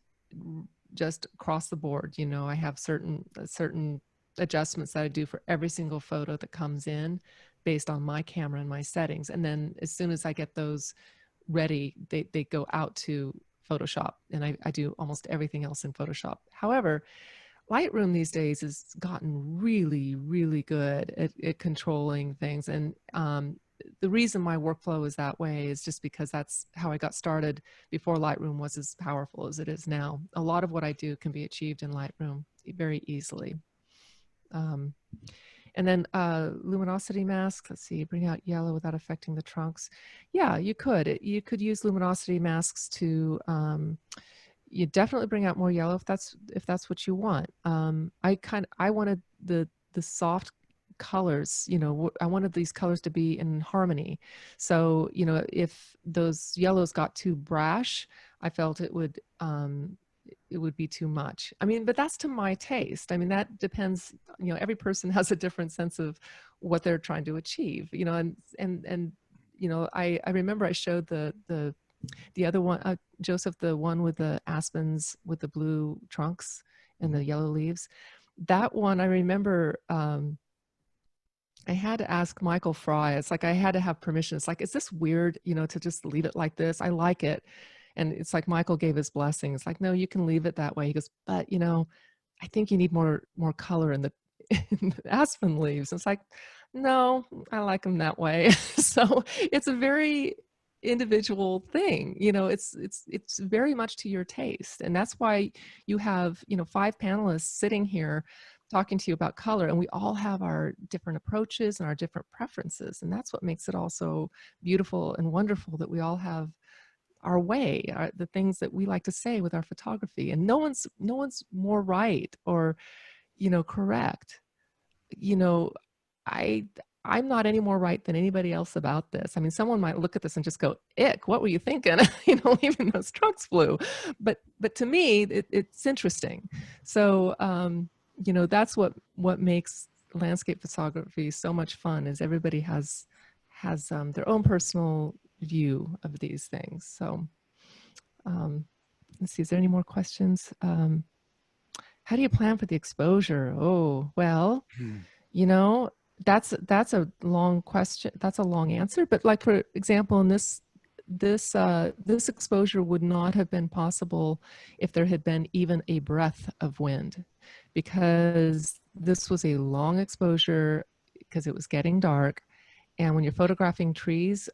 across the board. I have certain adjustments that I do for every single photo that comes in based on my camera and my settings. And then as soon as I get those ready, they go out to Photoshop, and I do almost everything else in Photoshop. However, Lightroom these days has gotten really, really good at controlling things. And the reason my workflow is that way is just because that's how I got started before Lightroom was as powerful as it is now. A lot of what I do can be achieved in Lightroom very easily. And then luminosity masks, let's see, bring out yellow without affecting the trunks. Yeah, you could. You could use luminosity masks to, you definitely bring out more yellow if that's what you want. I wanted the soft colors, I wanted these colors to be in harmony. So, if those yellows got too brash, I felt it would be too much. I mean, but that's to my taste. I mean, that depends, every person has a different sense of what they're trying to achieve, and I remember I showed the other one, Joseph, the one with the aspens with the blue trunks and the yellow leaves. That one, I remember, I had to ask Michael Fry. It's like I had to have permission. It's like, is this weird, to just leave it like this? I like it. And it's like Michael gave his blessing. It's like, no, you can leave it that way. He goes, but I think you need more color in the aspen leaves. It's like, no, I like them that way. So it's a very individual thing. It's very much to your taste. And that's why you have, 5 panelists sitting here talking to you about color, and we all have our different approaches and our different preferences. And that's what makes it all so beautiful and wonderful, that we all have our way, the things that we like to say with our photography. And no one's more right or, correct. I'm not any more right than anybody else about this. I mean, someone might look at this and just go, ick, what were you thinking? Even those trunks flew. But to me, it's interesting. So, that's what makes landscape photography so much fun, is everybody has their own personal view of these things. So let's see, is there any more questions? How do you plan for the exposure? Oh, well, that's a long question. That's a long answer. But like, for example, in this exposure would not have been possible if there had been even a breath of wind, because this was a long exposure because it was getting dark. And when you're photographing trees,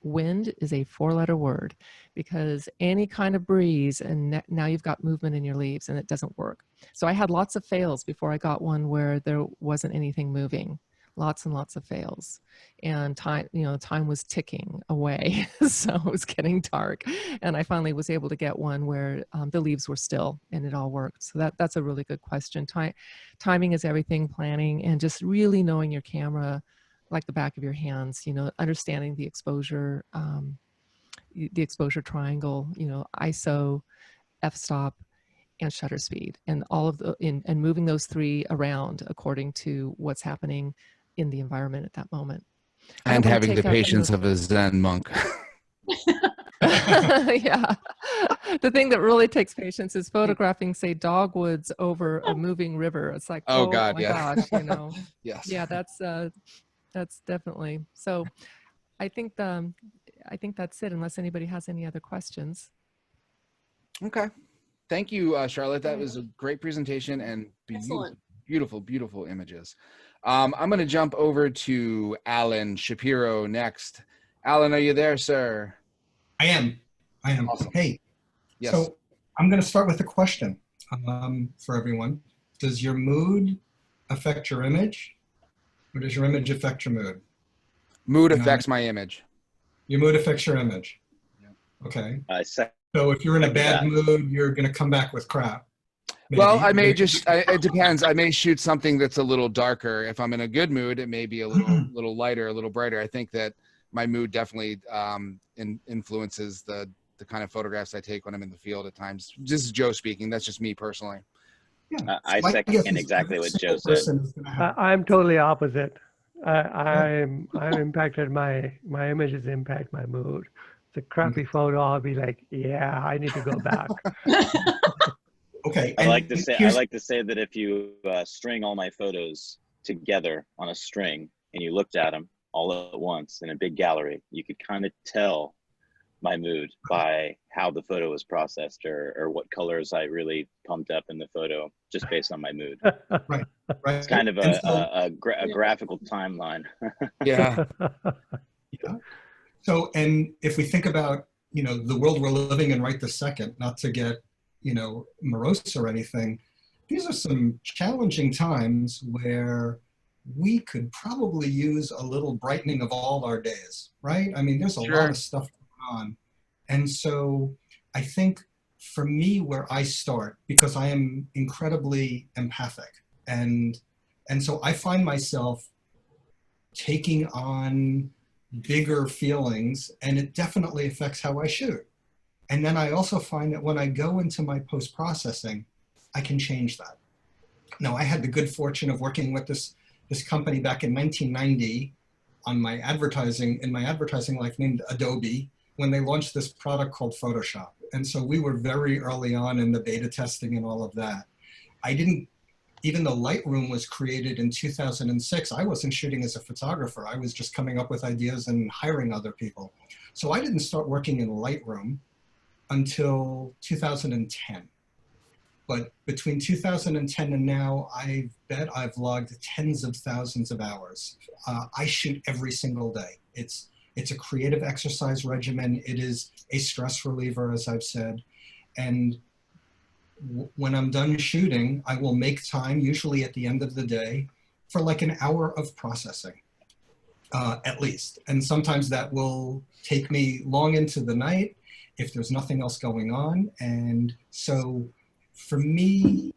wind is a 4-letter word, because any kind of breeze, and now you've got movement in your leaves, and it doesn't work. So I had lots of fails before I got one where there wasn't anything moving. lots and lots of fails. And time, time was ticking away. So it was getting dark. And I finally was able to get one where the leaves were still and it all worked. So that's a really good question. Timing is everything, planning, and just really knowing your camera like the back of your hands, understanding the exposure triangle, ISO, f-stop, and shutter speed, and all of and moving those three around according to what's happening in the environment at that moment. And having the patience of a Zen monk. Yeah. The thing that really takes patience is photographing, say, dogwoods over a moving river. It's like, oh God, my yeah. gosh, Yes. Yeah, that's definitely. So I think that's it, unless anybody has any other questions. Okay. Thank you, Charlotte. That was a great presentation and beautiful, beautiful images. I'm going to jump over to Alan Shapiro next. Alan, are you there, sir? I am. Awesome. Hey, yes. So I'm going to start with a question for everyone. Does your mood affect your image, or does your image affect your mood? Mood affects my image. Your mood affects your image. Yeah. Okay. So if you're in a bad mood, you're going to come back with crap. Maybe. Well, I may it depends. I may shoot something that's a little darker. If I'm in a good mood, it may be a little lighter, a little brighter. I think that my mood definitely influences the kind of photographs I take when I'm in the field at times. This is Joe speaking. That's just me personally. Yeah. I second exactly what Joe said. I'm totally opposite. I'm impacted. My images impact my mood. It's a crappy photo. I'll be like, yeah, I need to go back. Okay. I like to say that if you string all my photos together on a string and you looked at them all at once in a big gallery, you could kind of tell my mood by how the photo was processed or what colors I really pumped up in the photo just based on my mood. Right. It's kind of a graphical timeline. Yeah. Yeah. So, and if we think about, the world we're living in right this second, not to get, morose or anything, these are some challenging times where we could probably use a little brightening of all our days, right? I mean, there's a lot of stuff going on. And so I think for me, where I start, because I am incredibly empathic, and so I find myself taking on bigger feelings, and it definitely affects how I shoot. And then I also find that when I go into my post-processing, I can change that. Now, I had the good fortune of working with this company back in 1990 on my advertising life, named Adobe, when they launched this product called Photoshop. And so we were very early on in the beta testing and all of that. Even though Lightroom was created in 2006, I wasn't shooting as a photographer. I was just coming up with ideas and hiring other people. So I didn't start working in Lightroom until 2010. But between 2010 and now, I bet I've logged tens of thousands of hours. I shoot every single day. It's a creative exercise regimen. It is a stress reliever, as I've said. And when I'm done shooting, I will make time, usually at the end of the day, for like an hour of processing, at least. And sometimes that will take me long into the night if there's nothing else going on. And so for me,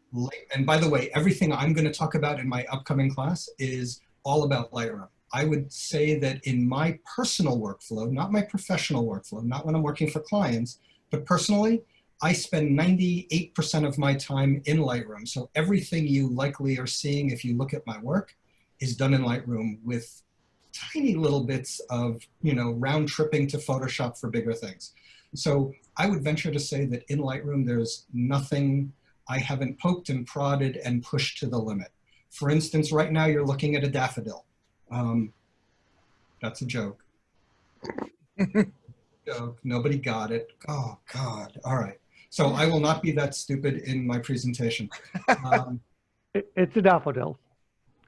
and by the way, everything I'm going to talk about in my upcoming class is all about Lightroom. I would say that in my personal workflow, not my professional workflow, not when I'm working for clients, but personally, I spend 98% of my time in Lightroom. So everything you likely are seeing if you look at my work is done in Lightroom with tiny little bits of, round tripping to Photoshop for bigger things. So I would venture to say that in Lightroom, there's nothing I haven't poked and prodded and pushed to the limit. For instance, right now you're looking at a daffodil. That's a joke. Joke. Nobody got it. Oh, God. All right. So I will not be that stupid in my presentation. It's a daffodil.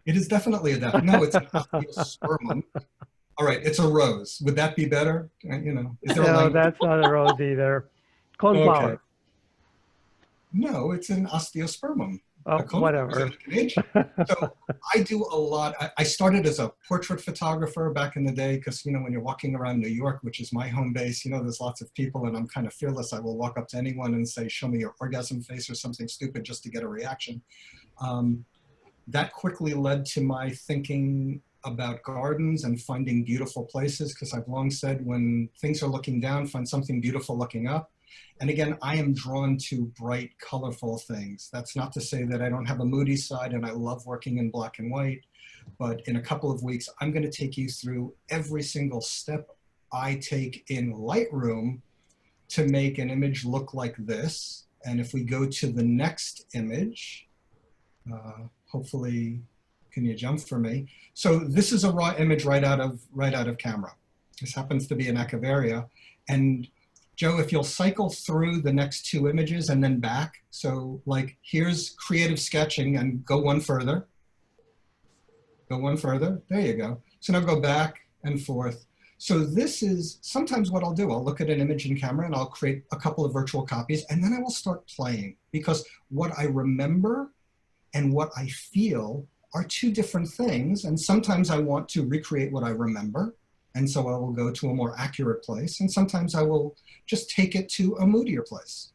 It is definitely a daffodil. No, it's an aspermum. All right, it's a rose. Would that be better? Is there no, that's not a rose either. Coneflower. Okay. No, it's an osteospermum. A cone Whatever. is an inch. So I do a lot. I started as a portrait photographer back in the day because, you know, when you're walking around New York, which is my home base, you know, there's lots of people and I'm kind of fearless. I will walk up to anyone and say, show me your orgasm face or something stupid just to get a reaction. That quickly led to my thinking about gardens and finding beautiful places, because I've long said when things are looking down, find something beautiful looking up. And again, I am drawn to bright, colorful things. That's not to say that I don't have a moody side and I love working in black and white, but in a couple of weeks, I'm going to take you through every single step I take in Lightroom to make an image look like this. And if we go to the next image, hopefully, can you jump for me? So this is a raw image right out of camera. This happens to be an Echeveria. And Joe, if you'll cycle through the next two images and then back. So like, here's creative sketching and go one further. Go one further, there you go. So now go back and forth. So this is sometimes what I'll do. I'll look at an image in camera and I'll create a couple of virtual copies and then I will start playing, because what I remember and what I feel are two different things. And sometimes I want to recreate what I remember. And so I will go to a more accurate place. And sometimes I will just take it to a moodier place.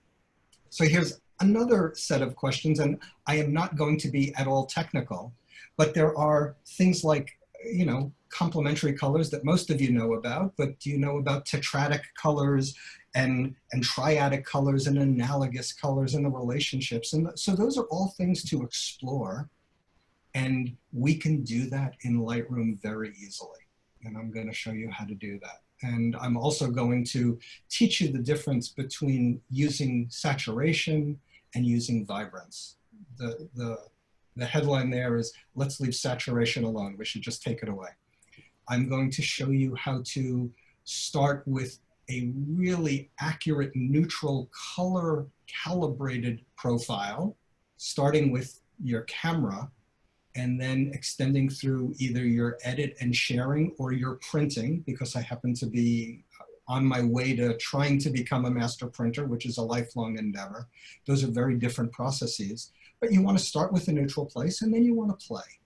So here's another set of questions. And I am not going to be at all technical, but there are things like, you know, complementary colors that most of you know about, but do you know about tetratic colors and triadic colors and analogous colors and the relationships? And so those are all things to explore. And we can do that in Lightroom very easily. And I'm going to show you how to do that. And I'm also going to teach you the difference between using saturation and using vibrance. The headline there is, let's leave saturation alone. We should just take it away. I'm going to show you how to start with a really accurate, neutral, color calibrated profile, starting with your camera, and then extending through either your edit and sharing or your printing, because I happen to be on my way to trying to become a master printer, which is a lifelong endeavor. Those are very different processes, but you want to start with a neutral place and then you want to play.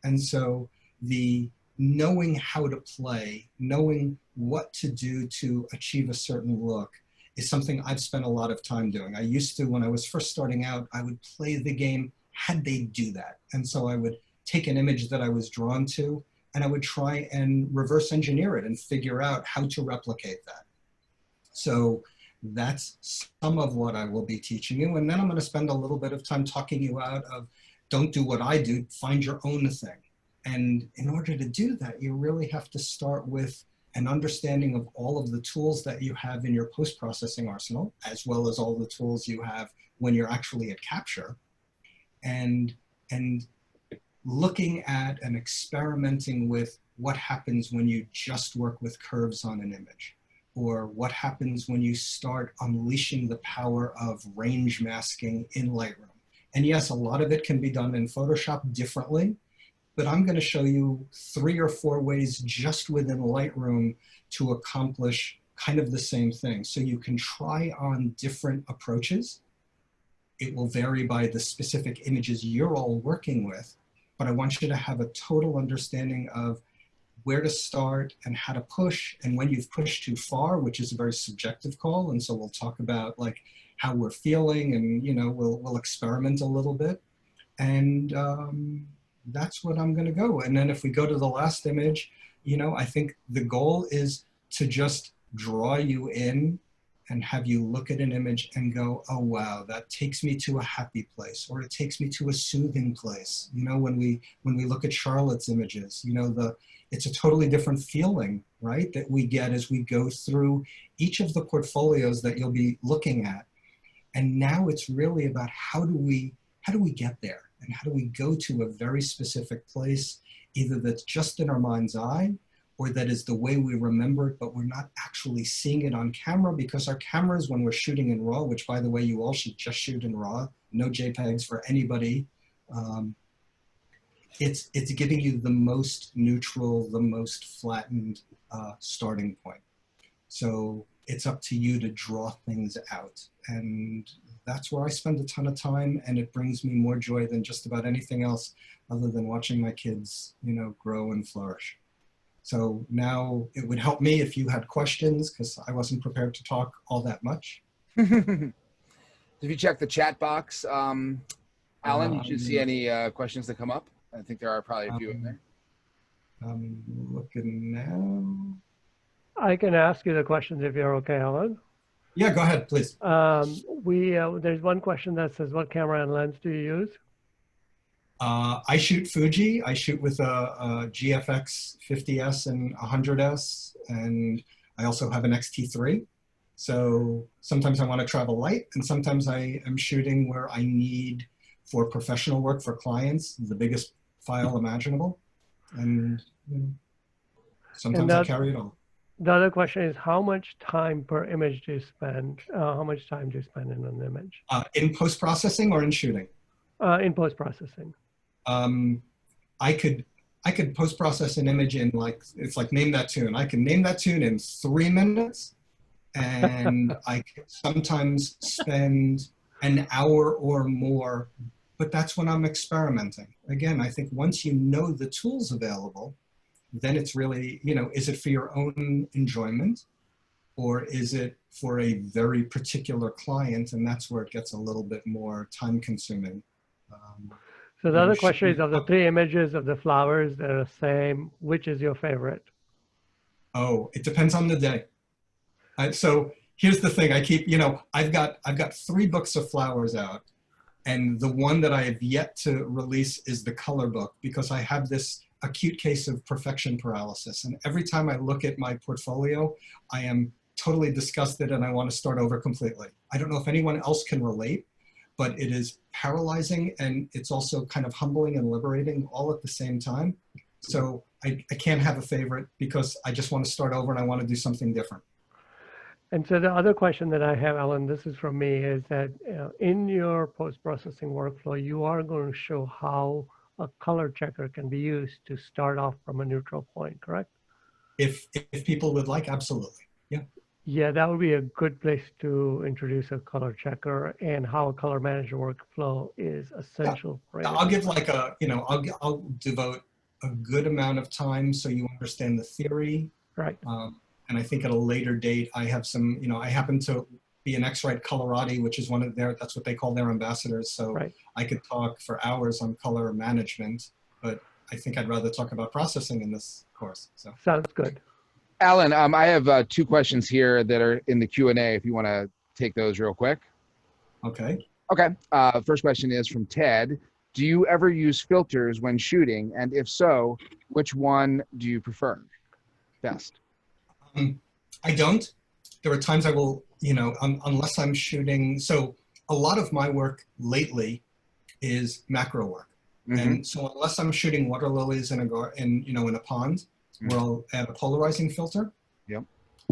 And so the knowing how to play, knowing what to do to achieve a certain look is something I've spent a lot of time doing. I used to, when I was first starting out, I would play the game, had they do that. And so I would take an image that I was drawn to and I would try and reverse engineer it and figure out how to replicate that. So that's some of what I will be teaching you. And then I'm going to spend a little bit of time talking you out of, don't do what I do, find your own thing. And in order to do that, you really have to start with an understanding of all of the tools that you have in your post-processing arsenal, as well as all the tools you have when you're actually at capture. And looking at and experimenting with what happens when you just work with curves on an image, or what happens when you start unleashing the power of range masking in Lightroom. And yes, a lot of it can be done in Photoshop differently, but I'm going to show you 3 or 4 ways just within Lightroom to accomplish kind of the same thing. So you can try on different approaches. It will vary by the specific images you're all working with, but I want you to have a total understanding of where to start and how to push, and when you've pushed too far, which is a very subjective call. And so we'll talk about like how we're feeling, and you know, we'll experiment a little bit. And that's what I'm gonna go. And then if we go to the last image, you know, I think the goal is to just draw you in and have you look at an image and go, oh wow, that takes me to a happy place, or it takes me to a soothing place. You know, when we look at Charlotte's images, you know, it's a totally different feeling, right, that we get as we go through each of the portfolios that you'll be looking at. And now it's really about how do we get there, and how do we go to a very specific place, either that's just in our mind's eye, or that is the way we remember it, but we're not actually seeing it on camera, because our cameras, when we're shooting in RAW, which by the way, you all should just shoot in RAW, no JPEGs for anybody. It's giving you the most neutral, the most flattened starting point. So it's up to you to draw things out. And that's where I spend a ton of time, and it brings me more joy than just about anything else other than watching my kids, you know, grow and flourish. So now it would help me if you had questions, because I wasn't prepared to talk all that much. If you check the chat box, Alan, you should see any questions that come up. I think there are probably a few in there. I'm looking now. I can ask you the questions if you're okay, Alan. Yeah, go ahead, please. There's one question that says, what camera and lens do you use? I shoot Fuji. I shoot with a GFX 50S and 100S, and I also have an XT3. So sometimes I want to travel light, and sometimes I am shooting where I need, for professional work for clients, the biggest file imaginable. And you know, sometimes I carry it all. The other question is, how much time per image do you spend? How much time do you spend in an image? In post-processing or in shooting? In post-processing. I could post-process an image in it's like name that tune. I can name that tune in 3 minutes, and I can sometimes spend an hour or more, but that's when I'm experimenting. Again, I think once you know the tools available, then it's really, you know, is it for your own enjoyment, or is it for a very particular client? And that's where it gets a little bit more time consuming. So the other question is, of the 3 images of the flowers that are the same, which is your favorite? Oh, it depends on the day. So here's the thing, I keep, you know, I've got 3 books of flowers out, and the one that I have yet to release is the color book, because I have this acute case of perfection paralysis. And every time I look at my portfolio, I am totally disgusted and I want to start over completely. I don't know if anyone else can relate, but it is paralyzing, and it's also kind of humbling and liberating all at the same time. So I can't have a favorite, because I just want to start over and I want to do something different. And so the other question that I have, Alan, this is from me, is that in your post-processing workflow, you are going to show how a color checker can be used to start off from a neutral point, correct? If people would like, absolutely. Yeah. Yeah, that would be a good place to introduce a color checker and how a color manager workflow is essential. Yeah. For I'll give like a, you know, I'll devote a good amount of time so you understand the theory. Right. And I think at a later date, I have some, you know, I happen to be an X-Rite Colorati, which is one of their, that's what they call their ambassadors. So right. I could talk for hours on color management, but I think I'd rather talk about processing in this course. So sounds good. Alan, I have 2 questions here that are in the Q&A if you want to take those real quick. Okay. Okay. First question is from Ted. Do you ever use filters when shooting? And if so, which one do you prefer best? I don't. There are times I will, you know, unless I'm shooting. So a lot of my work lately is macro work. Mm-hmm. And so unless I'm shooting water lilies in a pond, where I'll add a polarizing filter. Yep.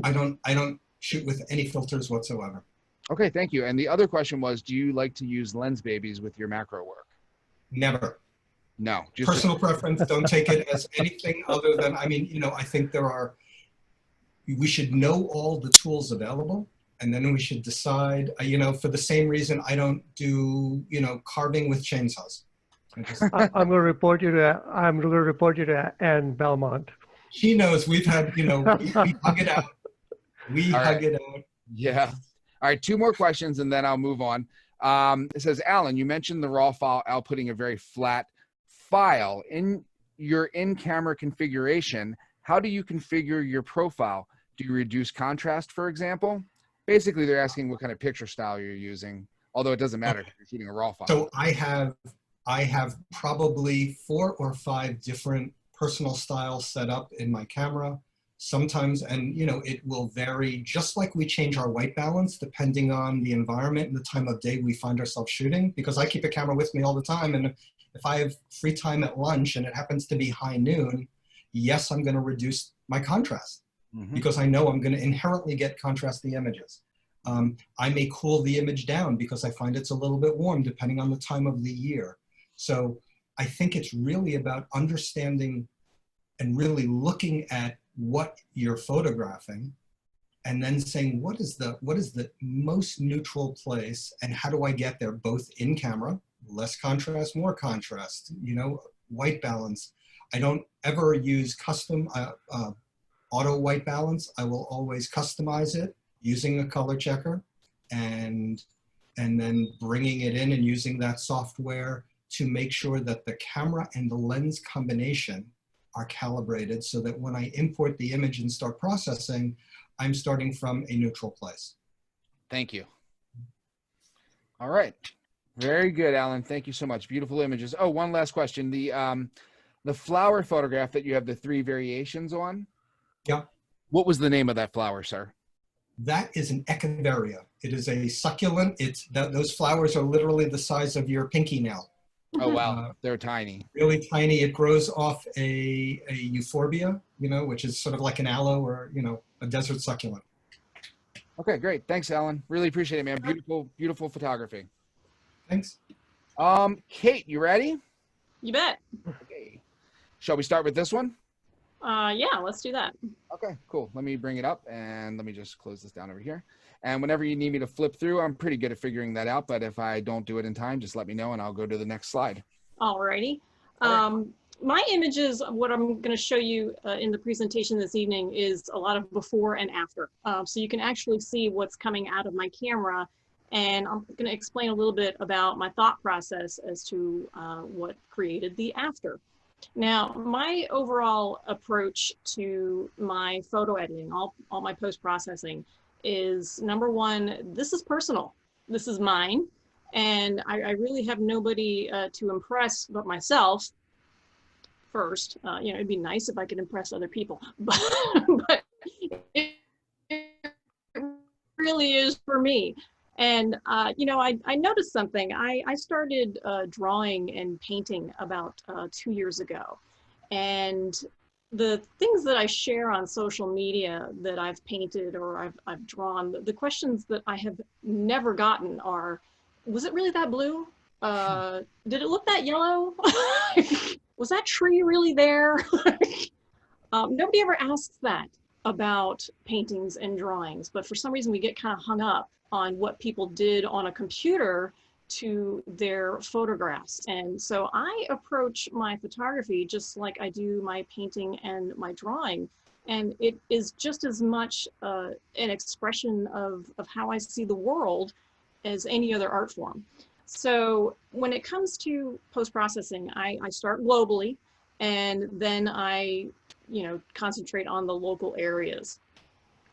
I don't shoot with any filters whatsoever. Okay, thank you. And the other question was, do you like to use lens babies with your macro work? Never. No. Just personal preference. Don't take it as anything other than, I mean, you know, I think we should know all the tools available, and then we should decide, you know, for the same reason I don't do, you know, carving with chainsaws. I'm going to report you to Anne Belmont. She knows. We've had, you know, we hug it out. Hug it out. Yeah. All right, 2 more questions and then I'll move on. It says, Alan, you mentioned the raw file outputting a very flat file. In your in-camera configuration, how do you configure your profile? Do you reduce contrast, for example? Basically, they're asking what kind of picture style you're using, although it doesn't matter if you're shooting a raw file. So I have probably 4 or 5 different personal styles set up in my camera. Sometimes, and you know, it will vary, just like we change our white balance depending on the environment and the time of day we find ourselves shooting, because I keep a camera with me all the time. And if I have free time at lunch and it happens to be high noon, yes, I'm going to reduce my contrast, because I know I'm going to inherently get contrasty images. I may cool the image down because I find it's a little bit warm depending on the time of the year. So I think it's really about understanding and really looking at what you're photographing and then saying, what is the most neutral place, and how do I get there, both in camera, less contrast, more contrast, you know, white balance. I don't ever use custom auto white balance. I will always customize it using a color checker, and then bringing it in and using that software to make sure that the camera and the lens combination are calibrated so that when I import the image and start processing, I'm starting from a neutral place. Thank you. All right. Very good, Alan. Thank you so much. Beautiful images. Oh, one last question. The flower photograph that you have the 3 variations on. Yeah. What was the name of that flower, sir? That is an echeveria. It is a succulent. Those flowers are literally the size of your pinky nail. Oh, wow. They're tiny. Really tiny. It grows off a euphorbia, you know, which is sort of like an aloe or, you know, a desert succulent. Okay, great. Thanks, Alan. Really appreciate it, man. Beautiful, beautiful photography. Thanks. Kate, you ready? You bet. Okay. Shall we start with this one? Yeah, let's do that. Okay, cool. Let me bring it up and let me just close this down over here. And whenever you need me to flip through, I'm pretty good at figuring that out. But if I don't do it in time, just let me know and I'll go to the next slide. Alrighty. All right. My images, what I'm going to show you in the presentation this evening is a lot of before and after. So you can actually see what's coming out of my camera. And I'm going to explain a little bit about my thought process as to what created the after. Now, my overall approach to my photo editing, all my post-processing, is number one, this is personal. This is mine. And I really have nobody to impress but myself first. You know, it'd be nice if I could impress other people, but it really is for me. And, you know, I noticed something. I started drawing and painting about 2 years ago. And the things that I share on social media that I've painted or I've drawn, the questions that I have never gotten are, was it really that blue? Did it look that yellow? Was that tree really there? Nobody ever asks that about paintings and drawings, but for some reason we get kind of hung up on what people did on a computer to their photographs. And so I approach my photography just like I do my painting and my drawing. And it is just as much an expression of how I see the world as any other art form. So when it comes to post-processing, I start globally, and then I, you know, concentrate on the local areas.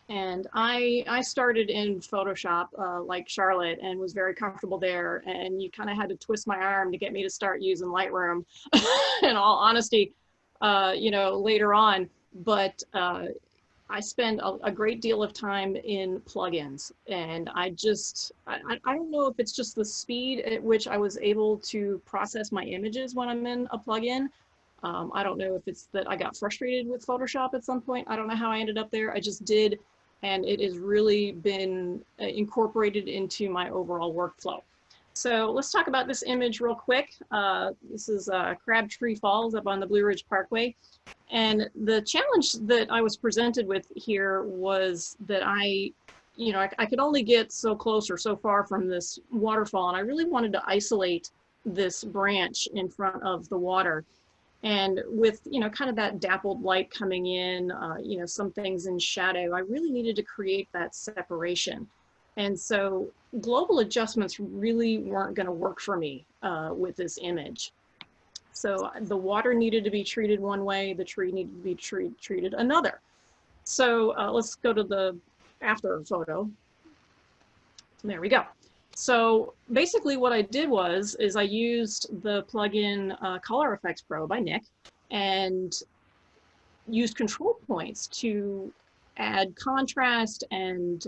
And I started in Photoshop like Charlotte and was very comfortable there. And you kind of had to twist my arm to get me to start using Lightroom, in all honesty, you know, later on. But I spend a great deal of time in plugins. And I don't know if it's just the speed at which I was able to process my images when I'm in a plugin. I don't know if it's that I got frustrated with Photoshop at some point. I don't know how I ended up there. I just did. And it has really been incorporated into my overall workflow. So let's talk about this image real quick. This is Crabtree Falls up on the Blue Ridge Parkway. And the challenge that I was presented with here was that I could only get so close or so far from this waterfall. And I really wanted to isolate this branch in front of the water. And with, you know, kind of that dappled light coming in, you know, some things in shadow, I really needed to create that separation. And so global adjustments really weren't going to work for me with this image. So the water needed to be treated one way, the tree needed to be treated another. So let's go to the after photo. There we go. So basically what I did is I used the plugin Color Effects Pro by Nick and used control points to add contrast and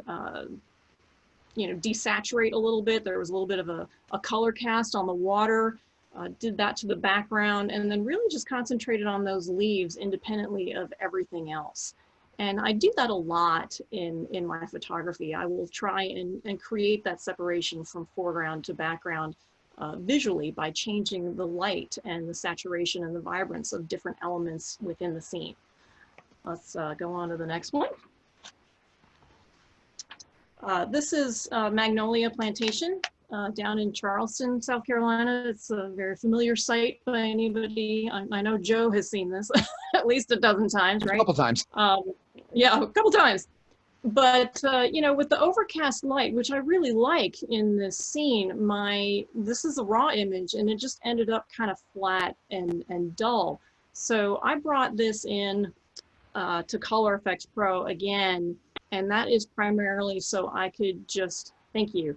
you know, desaturate a little bit. There was a little bit of a color cast on the water, did that to the background, and then really just concentrated on those leaves independently of everything else. And I do that a lot in my photography. I will try and create that separation from foreground to background visually by changing the light and the saturation and the vibrance of different elements within the scene. Let's go on to the next one. This is Magnolia Plantation down in Charleston, South Carolina. It's a very familiar site by anybody. I know Joe has seen this at least a dozen times, right? A couple times. Yeah, a couple times. But, you know, with the overcast light, which I really like in this scene, this is a raw image and it just ended up kind of flat and dull. So I brought this in to Color Effects Pro again, and that is primarily so I could just, thank you,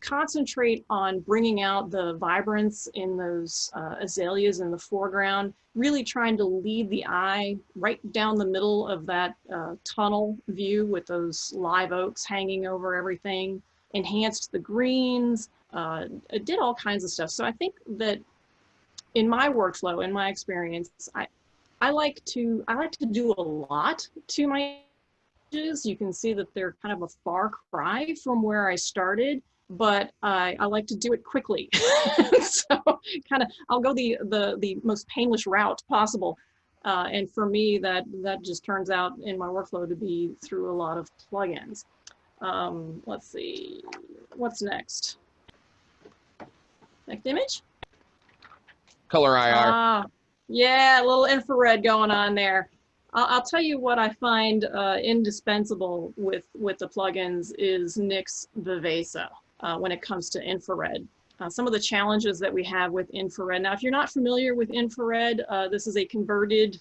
concentrate on bringing out the vibrance in those azaleas in the foreground, really trying to lead the eye right down the middle of that tunnel view with those live oaks hanging over everything, enhanced the greens, it did all kinds of stuff. So I think that in my workflow, in my experience, I like to do a lot to my images. You can see that they're kind of a far cry from where I started, but I like to do it quickly. So kind of, I'll go the most painless route possible. And for me, that just turns out in my workflow to be through a lot of plugins. Let's see, what's next? Next image? Color IR. Yeah, a little infrared going on there. I'll tell you what I find indispensable with the plugins is NYX Vivesa when it comes to infrared. Some of the challenges that we have with infrared. Now, if you're not familiar with infrared, this is a converted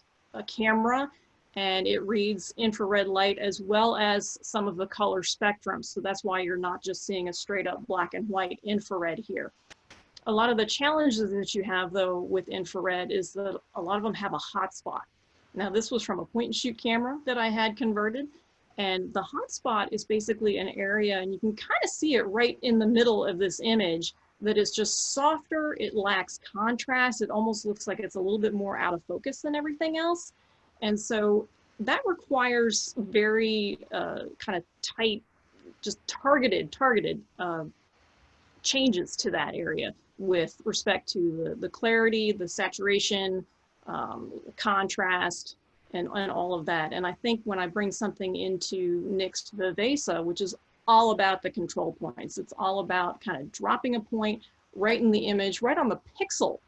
camera, and it reads infrared light as well as some of the color spectrum. So that's why you're not just seeing a straight up black and white infrared here. A lot of the challenges that you have, though, with infrared is that a lot of them have a hotspot. Now, this was from a point and shoot camera that I had converted, and the hotspot is basically an area, and you can kind of see it right in the middle of this image, that is just softer, it lacks contrast, it almost looks like it's a little bit more out of focus than everything else. And so that requires very kind of tight, just targeted changes to that area with respect to the clarity, the saturation, contrast, and all of that. And I think when I bring something into NYX Vivesa, which is all about the control points, it's all about kind of dropping a point right in the image, right on the pixel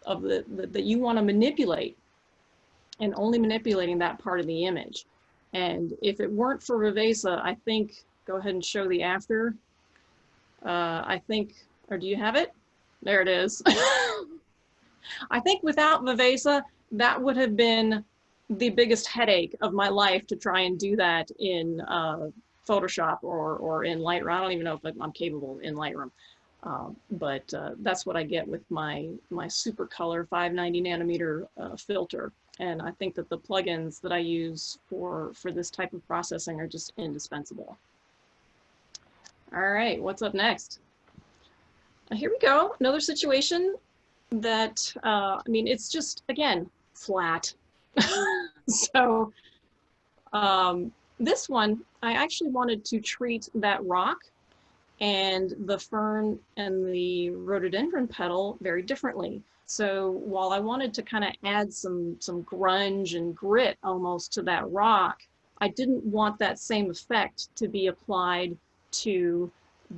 of that you want to manipulate, and only manipulating that part of the image. And if it weren't for Vivesa, I think, go ahead and show the after. I think, or do you have it? There it is. I think without Vivesa, that would have been the biggest headache of my life to try and do that in Photoshop or in Lightroom. I don't even know if I'm capable in Lightroom, but that's what I get with my super color 590 nanometer filter. And I think that the plugins that I use for this type of processing are just indispensable. All right, what's up next? Here we go, another situation that, I mean, it's just, again, flat. So this one, I actually wanted to treat that rock and the fern and the rhododendron petal very differently. So while I wanted to kind of add some grunge and grit almost to that rock, I didn't want that same effect to be applied to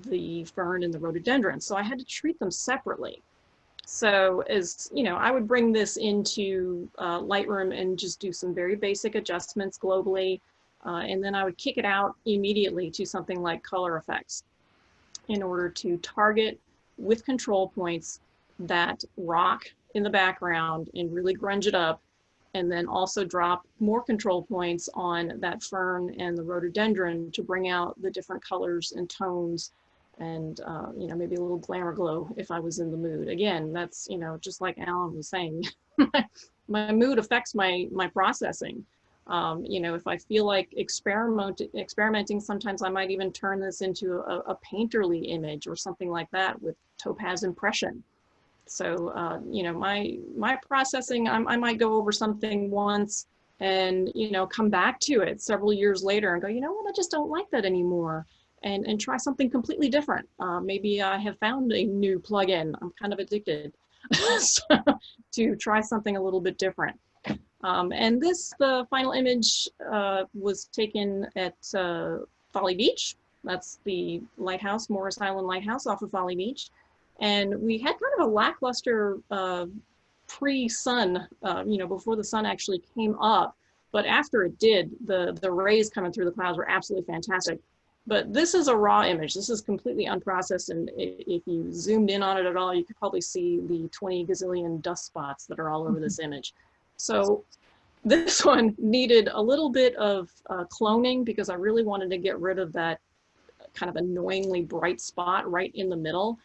the fern and the rhododendron. So I had to treat them separately. So as you know, I would bring this into Lightroom and just do some very basic adjustments globally. And then I would kick it out immediately to something like Color Effects in order to target with control points that rock in the background and really grunge it up. And then also drop more control points on that fern and the rhododendron to bring out the different colors and tones and, you know, maybe a little glamour glow if I was in the mood. Again, that's, you know, just like Alan was saying, my mood affects my processing. You know, if I feel like experimenting, sometimes I might even turn this into a painterly image or something like that with topaz impression. So, you know, my processing, I might go over something once and, you know, come back to it several years later and go, you know what, I just don't like that anymore. And try something completely different. Maybe I have found a new plugin. I'm kind of addicted so, to try something a little bit different. And the final image was taken at Folly Beach That's the lighthouse, Morris Island Lighthouse off of Folly Beach. And we had kind of a lackluster pre-sun, before the sun actually came up. But after it did, the rays coming through the clouds were absolutely fantastic. But this is a raw image. This is completely unprocessed. And if you zoomed in on it at all, you could probably see the 20 gazillion dust spots that are all over this image. So this one needed a little bit of cloning because I really wanted to get rid of that kind of annoyingly bright spot right in the middle.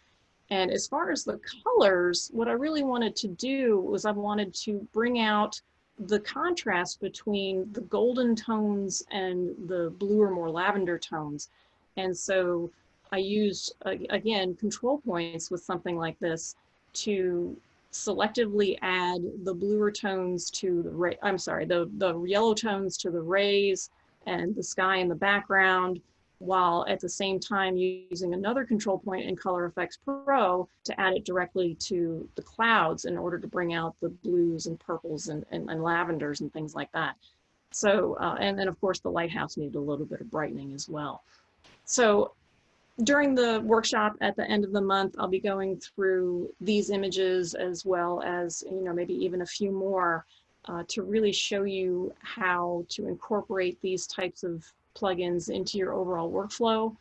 And as far as the colors, what I really wanted to do was I wanted to bring out the contrast between the golden tones and the blue or more lavender tones. And so I used, again, control points with something like this to selectively add the bluer tones to the yellow tones to the rays and the sky in the background, while at the same time using another control point in Color Effects Pro to add it directly to the clouds in order to bring out the blues and purples and lavenders and things like that. So, and then of course the lighthouse needed a little bit of brightening as well. So during the workshop at the end of the month, I'll be going through these images as well as, maybe even a few more to really show you how to incorporate these types of plugins into your overall workflow,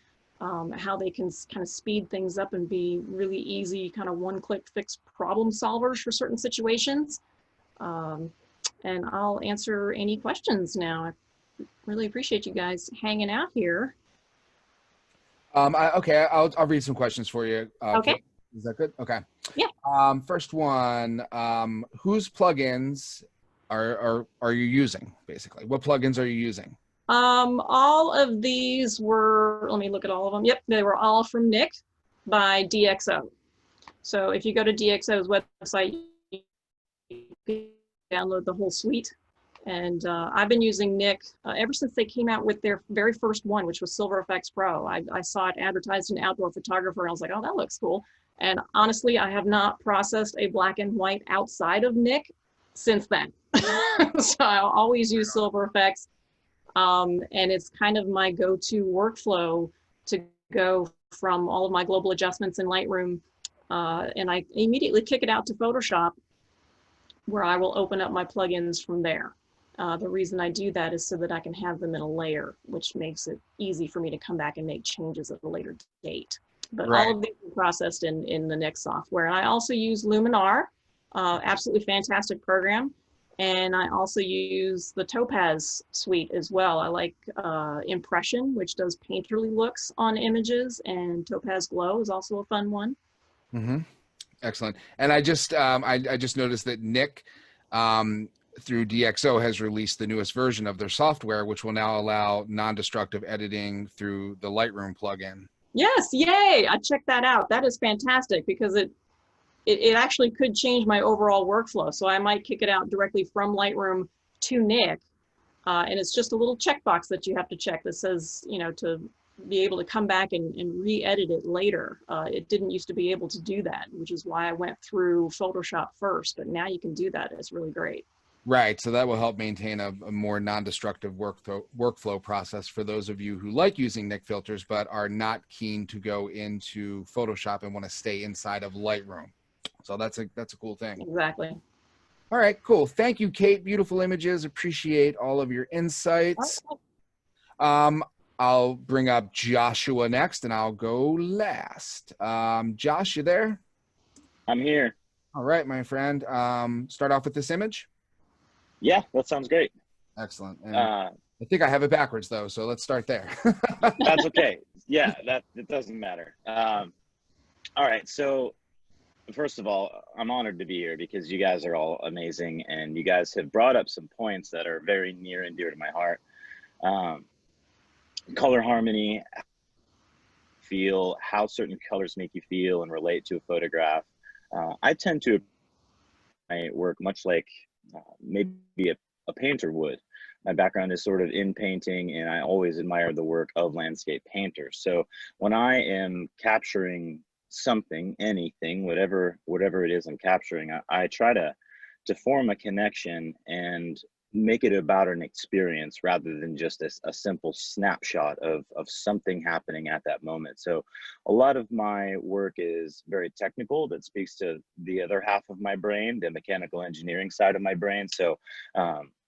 how they can kind of speed things up and be really easy, kind of one-click fix problem solvers for certain situations. And I'll answer any questions now. I really appreciate you guys hanging out here. Okay, I'll read some questions for you. Okay. Kate. Is that good? Okay. Yeah. First one, whose plugins are you using, basically? What plugins are you using? All of these were, let me look at all of them. Yep, they were all from Nick by DxO. So if you go to DxO's website, you can download the whole suite. And I've been using Nick ever since they came out with their very first one, which was Silver Effects Pro. I saw it advertised in Outdoor Photographer, and I was like, oh, that looks cool. And honestly, I have not processed a black and white outside of Nick since then. So I'll always use Silver Effects. And it's kind of my go-to workflow to go from all of my global adjustments in Lightroom. And I immediately kick it out to Photoshop, where I will open up my plugins from there. The reason I do that is so that I can have them in a layer, which makes it easy for me to come back and make changes at a later date. But Right. all of these are processed in the Nick software. And I also use Luminar, absolutely fantastic program. And I also use the Topaz suite as well. I like Impression, which does painterly looks on images, and Topaz Glow is also a fun one. Mm-hmm. Excellent. And I just noticed that Nick through DxO has released the newest version of their software, which will now allow non-destructive editing through the Lightroom plugin. Yes, yay! I checked that out. That is fantastic because it actually could change my overall workflow. So I might kick it out directly from Lightroom to Nick. And it's just a little checkbox that you have to check that says, to be able to come back and re-edit it later. It didn't used to be able to do that, which is why I went through Photoshop first, but now you can do that. It's really great. Right. So that will help maintain a more non-destructive workflow process for those of you who like using Nick filters, but are not keen to go into Photoshop and want to stay inside of Lightroom. So that's a cool thing. Exactly. All right, cool. Thank you, Kate. Beautiful images. Appreciate all of your insights. I'll bring up Joshua next, and I'll go last. Josh, you there? I'm here. All right, my friend. Start off with this image. Yeah, that sounds great. Excellent. And I think I have it backwards, though, so let's start there. That's okay. Yeah, it doesn't matter. All right, so first of all, I'm honored to be here because you guys are all amazing, and you guys have brought up some points that are very near and dear to my heart. Color harmony, feel, how certain colors make you feel and relate to a photograph. I tend to work much like maybe a painter would. My background is sort of in painting, and I always admire the work of landscape painters. So when I am capturing something, anything, whatever it is I'm capturing, I try to form a connection and make it about an experience rather than just a simple snapshot of something happening at that moment. So a lot of my work is very technical, that speaks to the other half of my brain, the mechanical engineering side of my brain. So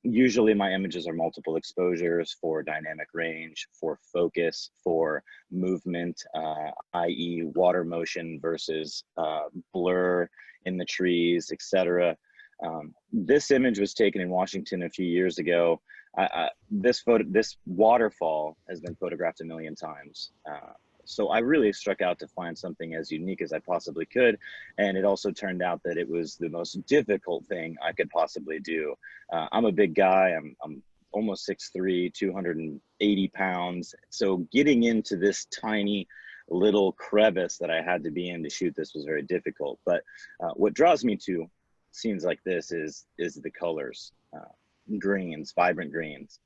usually my images are multiple exposures for dynamic range, for focus, for movement, i.e. water motion versus blur in the trees, etc. This image was taken in Washington a few years ago. This waterfall has been photographed a million times. So I really struck out to find something as unique as I possibly could. And it also turned out that it was the most difficult thing I could possibly do. I'm a big guy. I'm almost 6'3", 280 pounds. So getting into this tiny little crevice that I had to be in to shoot this was very difficult. But what draws me to scenes like this is the colors, greens, vibrant greens.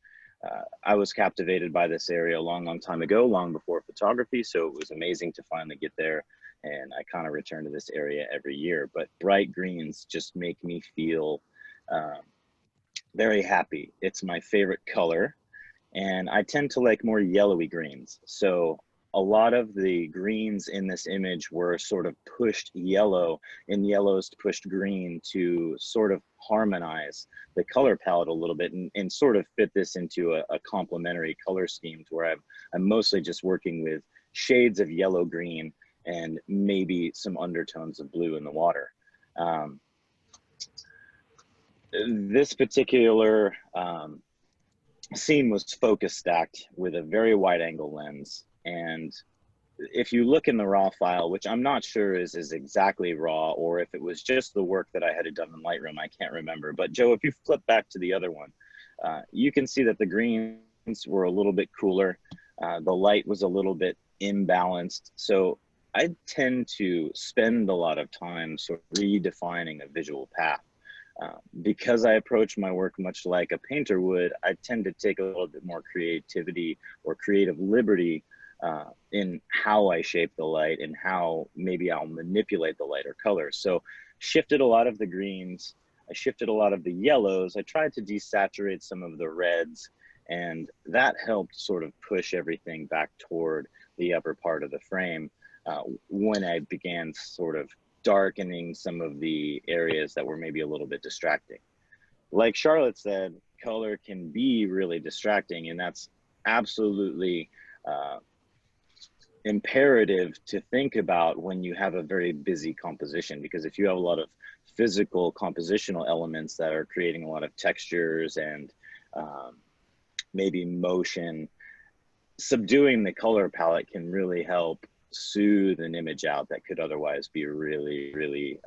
I was captivated by this area a long time ago, long before photography. So it was amazing to finally get there. And I kind of return to this area every year. But bright greens just make me feel very happy. It's my favorite color. And I tend to like more yellowy greens. So a lot of the greens in this image were sort of pushed yellow, and yellows pushed green to sort of harmonize the color palette a little bit and sort of fit this into a complementary color scheme, to where I'm mostly just working with shades of yellow green and maybe some undertones of blue in the water. This particular scene was focus stacked with a very wide angle lens. And if you look in the raw file, which I'm not sure is exactly raw, or if it was just the work that I had done in Lightroom, I can't remember. But Joe, if you flip back to the other one, you can see that the greens were a little bit cooler. The light was a little bit imbalanced. So I tend to spend a lot of time sort of redefining a visual path. Because I approach my work much like a painter would, I tend to take a little bit more creativity or creative liberty in how I shape the light and how maybe I'll manipulate the light or color. So shifted a lot of the greens, I shifted a lot of the yellows, I tried to desaturate some of the reds, and that helped sort of push everything back toward the upper part of the frame when I began sort of darkening some of the areas that were maybe a little bit distracting. Like Charlotte said, color can be really distracting, and that's absolutely imperative to think about when you have a very busy composition, because if you have a lot of physical compositional elements that are creating a lot of textures and maybe motion, subduing the color palette can really help soothe an image out that could otherwise be really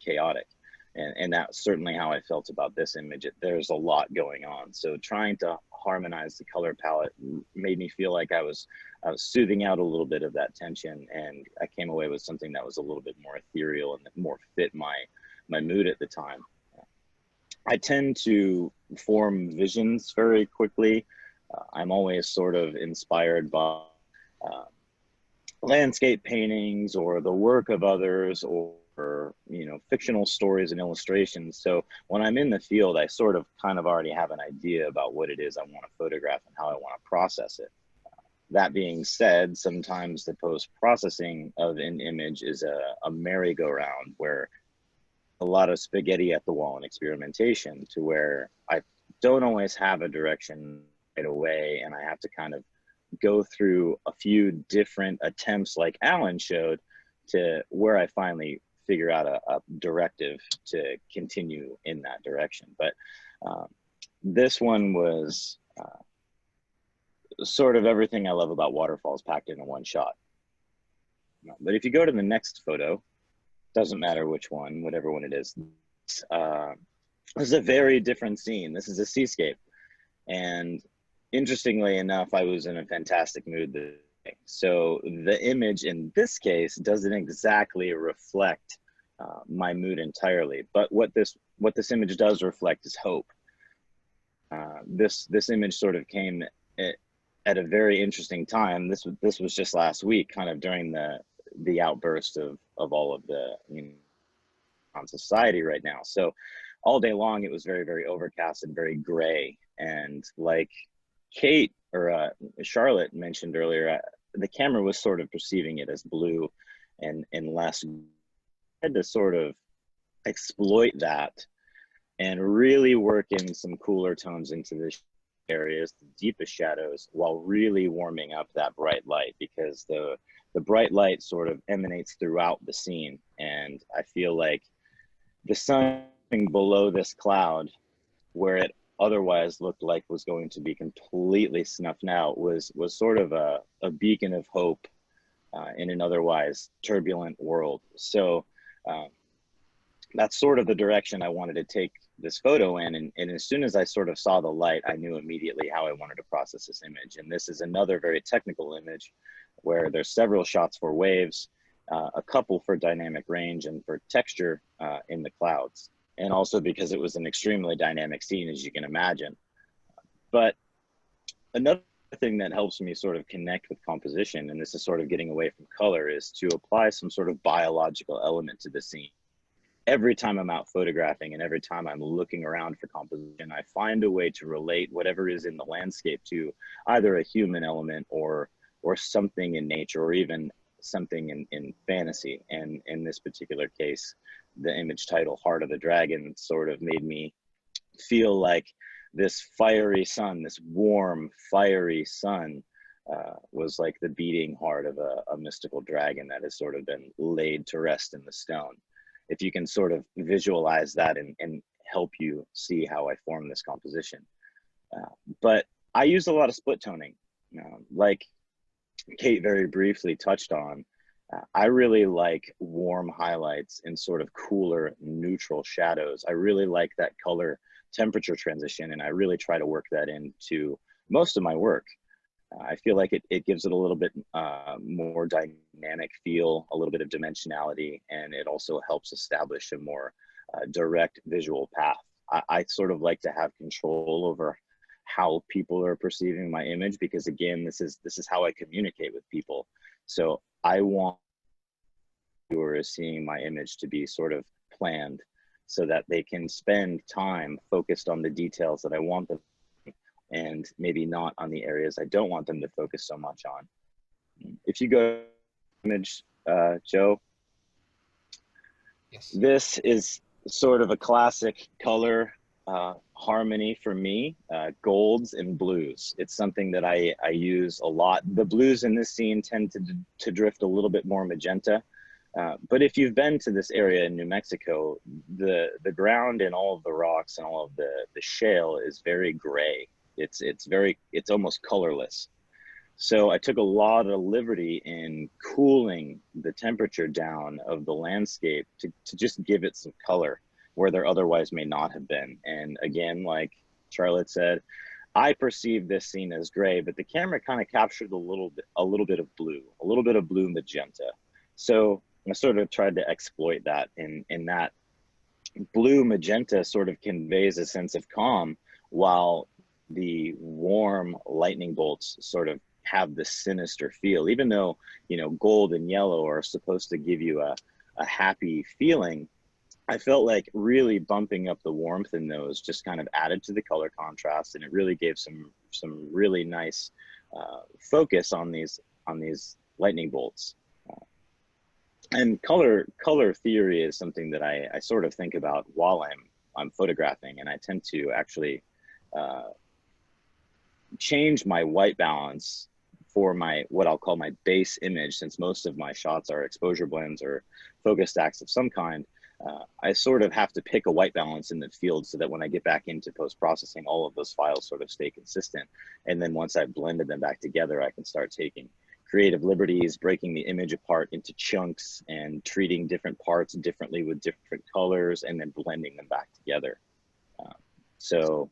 chaotic. And that's certainly how I felt about this image. There's a lot going on. So trying to harmonize the color palette made me feel like I was soothing out a little bit of that tension, and I came away with something that was a little bit more ethereal and that more fit my mood at the time. I tend to form visions very quickly. I'm always sort of inspired by landscape paintings or the work of others, or fictional stories and illustrations. So when I'm in the field, I sort of kind of already have an idea about what it is I want to photograph and how I want to process it. That being said, sometimes the post-processing of an image is a merry-go-round, where a lot of spaghetti at the wall and experimentation, to where I don't always have a direction right away, and I have to kind of go through a few different attempts like Alan showed to where I finally figure out a directive to continue in that direction. But this one was sort of everything I love about waterfalls packed into one shot. But if you go to the next photo, doesn't matter which one, whatever one it is, this is a very different scene. This is a seascape. And interestingly enough, I was in a fantastic mood today. So the image in this case doesn't exactly reflect my mood entirely, but what this image does reflect is hope. This image sort of came at a very interesting time. This was just last week, kind of during the outburst of all of the on society right now. So all day long, it was very, very overcast and very gray. And like Kate or Charlotte mentioned earlier, the camera was sort of perceiving it as blue and less. I had to sort of exploit that and really work in some cooler tones into the areas, the deepest shadows, while really warming up that bright light, because the bright light sort of emanates throughout the scene. And I feel like the sun below this cloud, where it otherwise looked like was going to be completely snuffed out, was sort of a beacon of hope in an otherwise turbulent world. So that's sort of the direction I wanted to take this photo in. And as soon as I sort of saw the light, I knew immediately how I wanted to process this image. And this is another very technical image where there's several shots for waves, a couple for dynamic range and for texture in the clouds. And also because it was an extremely dynamic scene, as you can imagine. But another thing that helps me sort of connect with composition, and this is sort of getting away from color, is to apply some sort of biological element to the scene. Every time I'm out photographing and every time I'm looking around for composition, I find a way to relate whatever is in the landscape to either a human element or something in nature, or even something in fantasy. And in this particular case, the image title, Heart of the Dragon, sort of made me feel like this fiery sun, this warm, fiery sun, was like the beating heart of a mystical dragon that has sort of been laid to rest in the stone. If you can sort of visualize that and help you see how I form this composition. But I use a lot of split toning. Like Kate very briefly touched on, I really like warm highlights and sort of cooler neutral shadows. I really like that color temperature transition, and I really try to work that into most of my work. I feel like it gives it a little bit more dynamic feel, a little bit of dimensionality, and it also helps establish a more direct visual path. I sort of like to have control over how people are perceiving my image, because again, this is how I communicate with people. So I want viewers seeing my image to be sort of planned, so that they can spend time focused on the details that I want them, and maybe not on the areas I don't want them to focus so much on. If you go to image, Joe, Yes. This is sort of a classic color harmony for me, golds and blues. It's something that I use a lot. The blues in this scene tend to drift a little bit more magenta. But if you've been to this area in New Mexico, the ground and all of the rocks and all of the shale is very gray. It's almost colorless. So I took a lot of liberty in cooling the temperature down of the landscape to just give it some color where there otherwise may not have been. And again, like Charlotte said, I perceived this scene as gray, but the camera kind of captured a little bit of blue magenta. So I sort of tried to exploit that in that blue magenta sort of conveys a sense of calm, while the warm lightning bolts sort of have this sinister feel. Even though, you know, gold and yellow are supposed to give you a happy feeling, I felt like really bumping up the warmth in those just kind of added to the color contrast, and it really gave some really nice focus on these lightning bolts. And color theory is something that I sort of think about while I'm photographing, and I tend to actually change my white balance for what I'll call my base image. Since most of my shots are exposure blends or focus stacks of some kind, I sort of have to pick a white balance in the field so that when I get back into post-processing, all of those files sort of stay consistent. And then once I've blended them back together, I can start taking creative liberties, breaking the image apart into chunks and treating different parts differently with different colors, and then blending them back together. So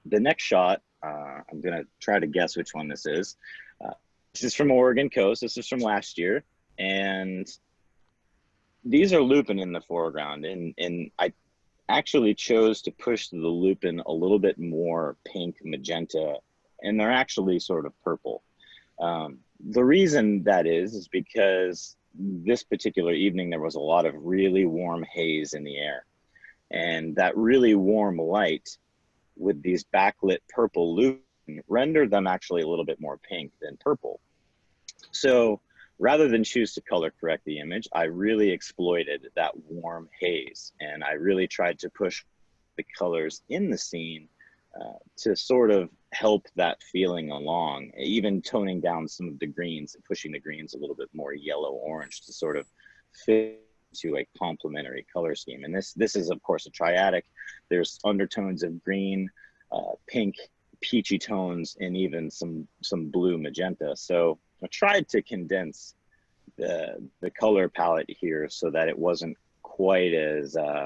the next shot, I'm gonna try to guess which one this is. This is from Oregon Coast. This is from last year. And these are lupin in the foreground. And I actually chose to push the lupin a little bit more pink magenta, and they're actually sort of purple. The reason that is because this particular evening, there was a lot of really warm haze in the air. And that really warm light with these backlit purple loops render them actually a little bit more pink than purple. So rather than choose to color correct the image, I really exploited that warm haze, and I really tried to push the colors in the scene to sort of help that feeling along, even toning down some of the greens and pushing the greens a little bit more yellow orange to sort of fit to a complementary color scheme. And this is of course a triadic. There's undertones of green, pink, peachy tones, and even some blue magenta. So I tried to condense the color palette here so that it wasn't quite as I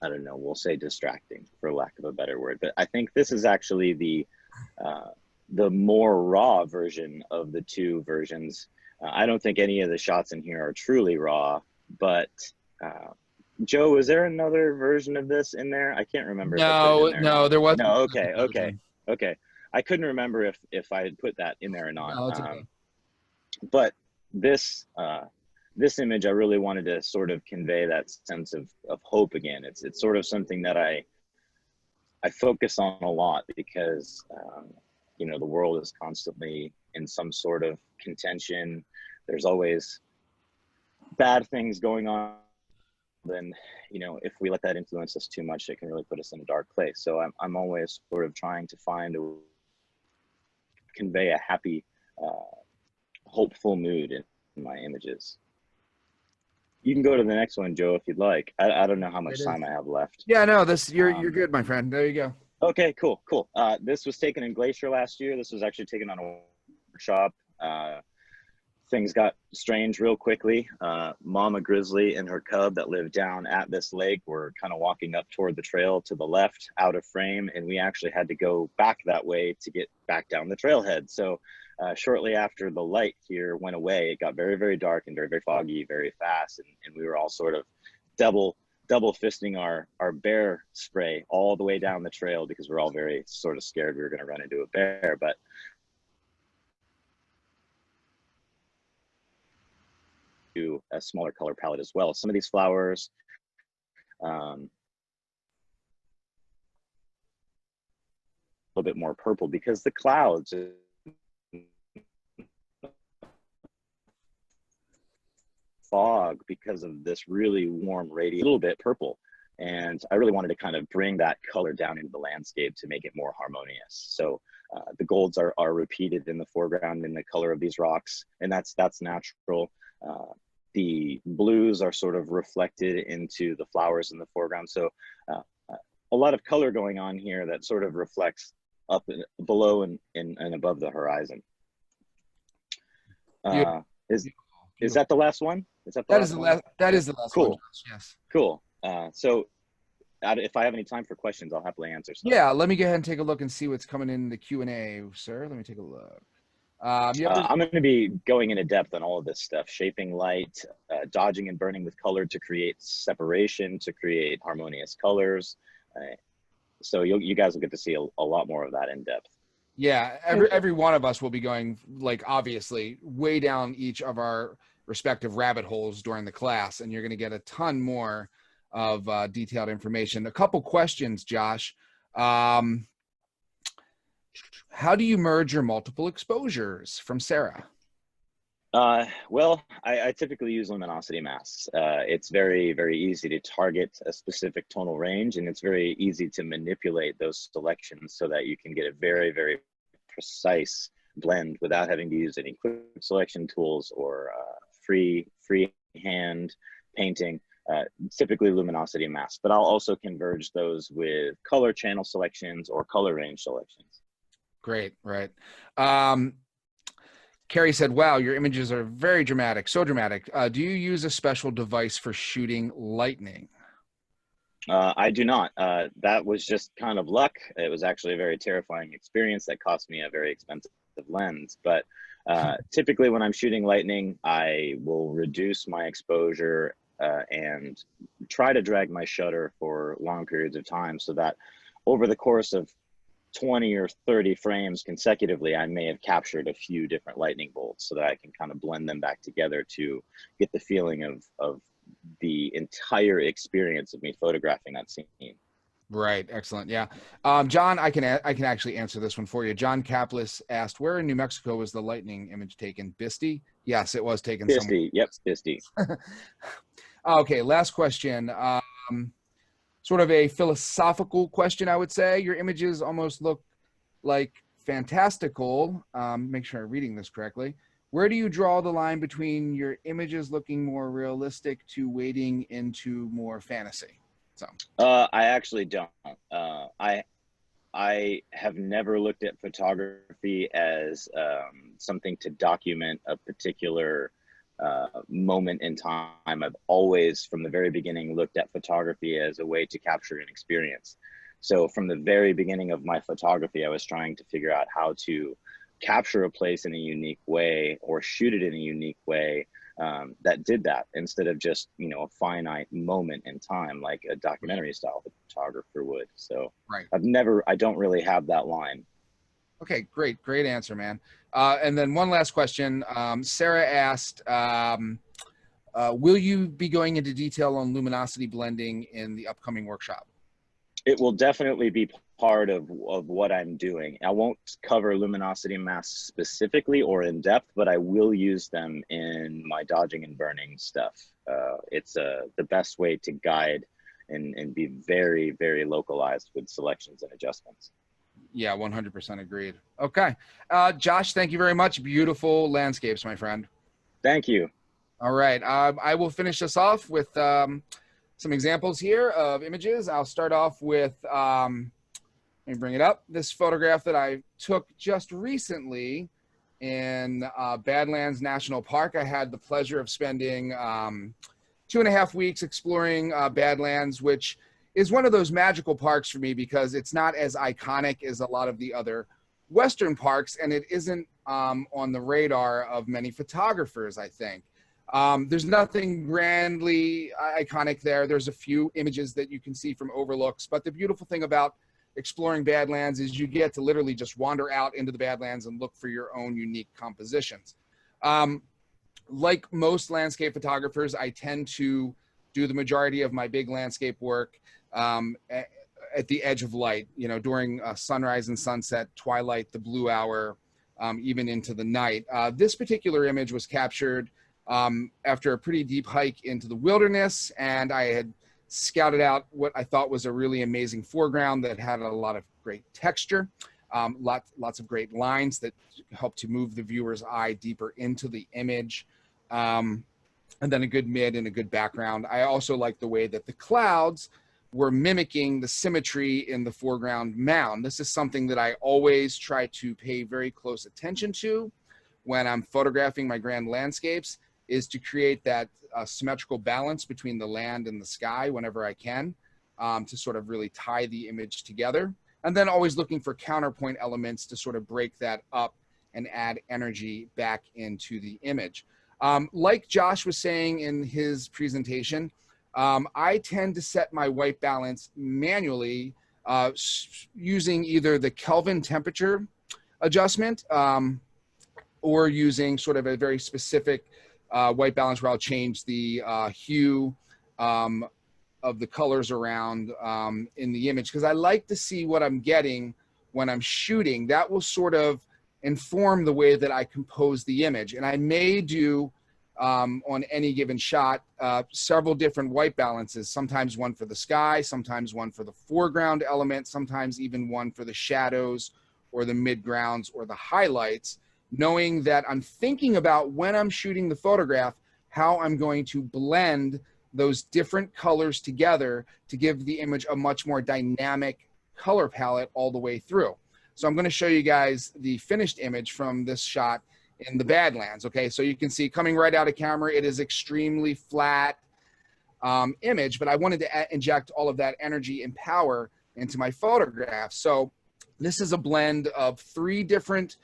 don't know, we'll say distracting for lack of a better word. But I think this is actually the more raw version of the two versions. I don't think any of the shots in here are truly raw, but Joe, was there another version of this in there? I can't remember. No, no, there wasn't. No, okay. I couldn't remember if I had put that in there or not. No, it's okay. But this this image, I really wanted to sort of convey that sense of hope again. It's sort of something that I focus on a lot because you know, the world is constantly in some sort of contention. There's always bad things going on. Then, you know, if we let that influence us too much, it can really put us in a dark place. So I'm always sort of trying to convey a happy, hopeful mood in my images. You can go to the next one, Joe, if you'd like. I don't know how much time I have left. Yeah, no, you're good, my friend. There you go. Okay, cool. This was taken in Glacier last year. This was actually taken on a workshop. Things got strange real quickly. Mama Grizzly and her cub that lived down at this lake were kind of walking up toward the trail to the left, out of frame, and we actually had to go back that way to get back down the trailhead. So shortly after the light here went away, it got very, very dark and very, very foggy, very fast, and we were all sort of double fisting our bear spray all the way down the trail because we're all very sort of scared we were going to run into a bear. But to a smaller color palette as well. Some of these flowers, a little bit more purple because the clouds, fog, because of this really warm radiant, a little bit purple. And I really wanted to kind of bring that color down into the landscape to make it more harmonious. So the golds are repeated in the foreground in the color of these rocks, and that's natural. The blues are sort of reflected into the flowers in the foreground. So a lot of color going on here that sort of reflects up and below and above the horizon. Is that the last one? That is the last cool. One. Yes. Cool. So if I have any time for questions, I'll happily answer some. Yeah, let me go ahead and take a look and see what's coming in the Q&A, sir. Let me take a look. I'm going to be going into depth on all of this stuff: shaping light, dodging and burning with color to create separation, to create harmonious colors. So you guys will get to see a lot more of that in depth. Yeah, every one of us will be going, like, obviously way down each of our respective rabbit holes during the class, and you're going to get a ton more of detailed information. A couple questions, Josh. How do you merge your multiple exposures? From Sarah. Well, I typically use luminosity masks. It's very, very easy to target a specific tonal range, and it's very easy to manipulate those selections so that you can get a very, very precise blend without having to use any quick selection tools or free hand painting. Typically luminosity masks, but I'll also converge those with color channel selections or color range selections. Great, right. Carrie said, wow, your images are very dramatic, so dramatic. Do you use a special device for shooting lightning? I do not. That was just kind of luck. It was actually a very terrifying experience that cost me a very expensive lens. But typically when I'm shooting lightning, I will reduce my exposure and try to drag my shutter for long periods of time so that over the course of 20 or 30 frames consecutively, I may have captured a few different lightning bolts so that I can kind of blend them back together to get the feeling of the entire experience of me photographing that scene. Right. Excellent. Yeah. John, I can actually answer this one for you. John Kaplis asked, where in New Mexico was the lightning image taken? Bisty? Yes, it was taken somewhere. Bisty. Yep. Bisty. Okay. Last question. Sort of a philosophical question, I would say. Your images almost look like fantastical. Make sure I'm reading this correctly. Where do you draw the line between your images looking more realistic to wading into more fantasy? So I actually don't. I have never looked at photography as something to document a particular moment in time. I've always, from the very beginning, looked at photography as a way to capture an experience. So from the very beginning of my photography, I was trying to figure out how to capture a place in a unique way or shoot it in a unique way that did that, instead of just, you know, a finite moment in time like a documentary style photographer would. So right. I don't really have that line. Okay, great answer, man. And then one last question. Sarah asked, will you be going into detail on luminosity blending in the upcoming workshop? It will definitely be part of what I'm doing. I won't cover luminosity masks specifically or in depth, but I will use them in my dodging and burning stuff. It's the best way to guide and be very, very localized with selections and adjustments. Yeah, 100% agreed. Okay. Josh, thank you very much. Beautiful landscapes, my friend. Thank you. All right. I will finish this off with some examples here of images. I'll start off with, let me bring it up, this photograph that I took just recently in Badlands National Park. I had the pleasure of spending 2.5 weeks exploring Badlands, which is one of those magical parks for me because it's not as iconic as a lot of the other Western parks, and it isn't on the radar of many photographers, I think. There's nothing grandly iconic there. There's a few images that you can see from overlooks, but the beautiful thing about exploring Badlands is you get to literally just wander out into the Badlands and look for your own unique compositions. Like most landscape photographers, I tend to do the majority of my big landscape work at the edge of light, you know, during sunrise and sunset, twilight, the blue hour, even into the night. This particular image was captured after a pretty deep hike into the wilderness, and I had scouted out what I thought was a really amazing foreground that had a lot of great texture, lots of great lines that help to move the viewer's eye deeper into the image, and then a good mid and a good background. I also like the way that the clouds were mimicking the symmetry in the foreground mound. This is something that I always try to pay very close attention to when I'm photographing my grand landscapes, is to create that symmetrical balance between the land and the sky whenever I can, to sort of really tie the image together. And then always looking for counterpoint elements to sort of break that up and add energy back into the image. Like Josh was saying in his presentation, I tend to set my white balance manually using either the Kelvin temperature adjustment or using sort of a very specific white balance where I'll change the hue of the colors around in the image, because I like to see what I'm getting when I'm shooting. That will sort of inform the way that I compose the image. And I may do on any given shot several different white balances, sometimes one for the sky, sometimes one for the foreground element, sometimes even one for the shadows or the midgrounds or the highlights, knowing that I'm thinking about when I'm shooting the photograph, how I'm going to blend those different colors together to give the image a much more dynamic color palette all the way through. So I'm going to show you guys the finished image from this shot in the Badlands. Okay, so you can see coming right out of camera, it is extremely flat image, but I wanted to inject all of that energy and power into my photograph. So this is a blend of 3 different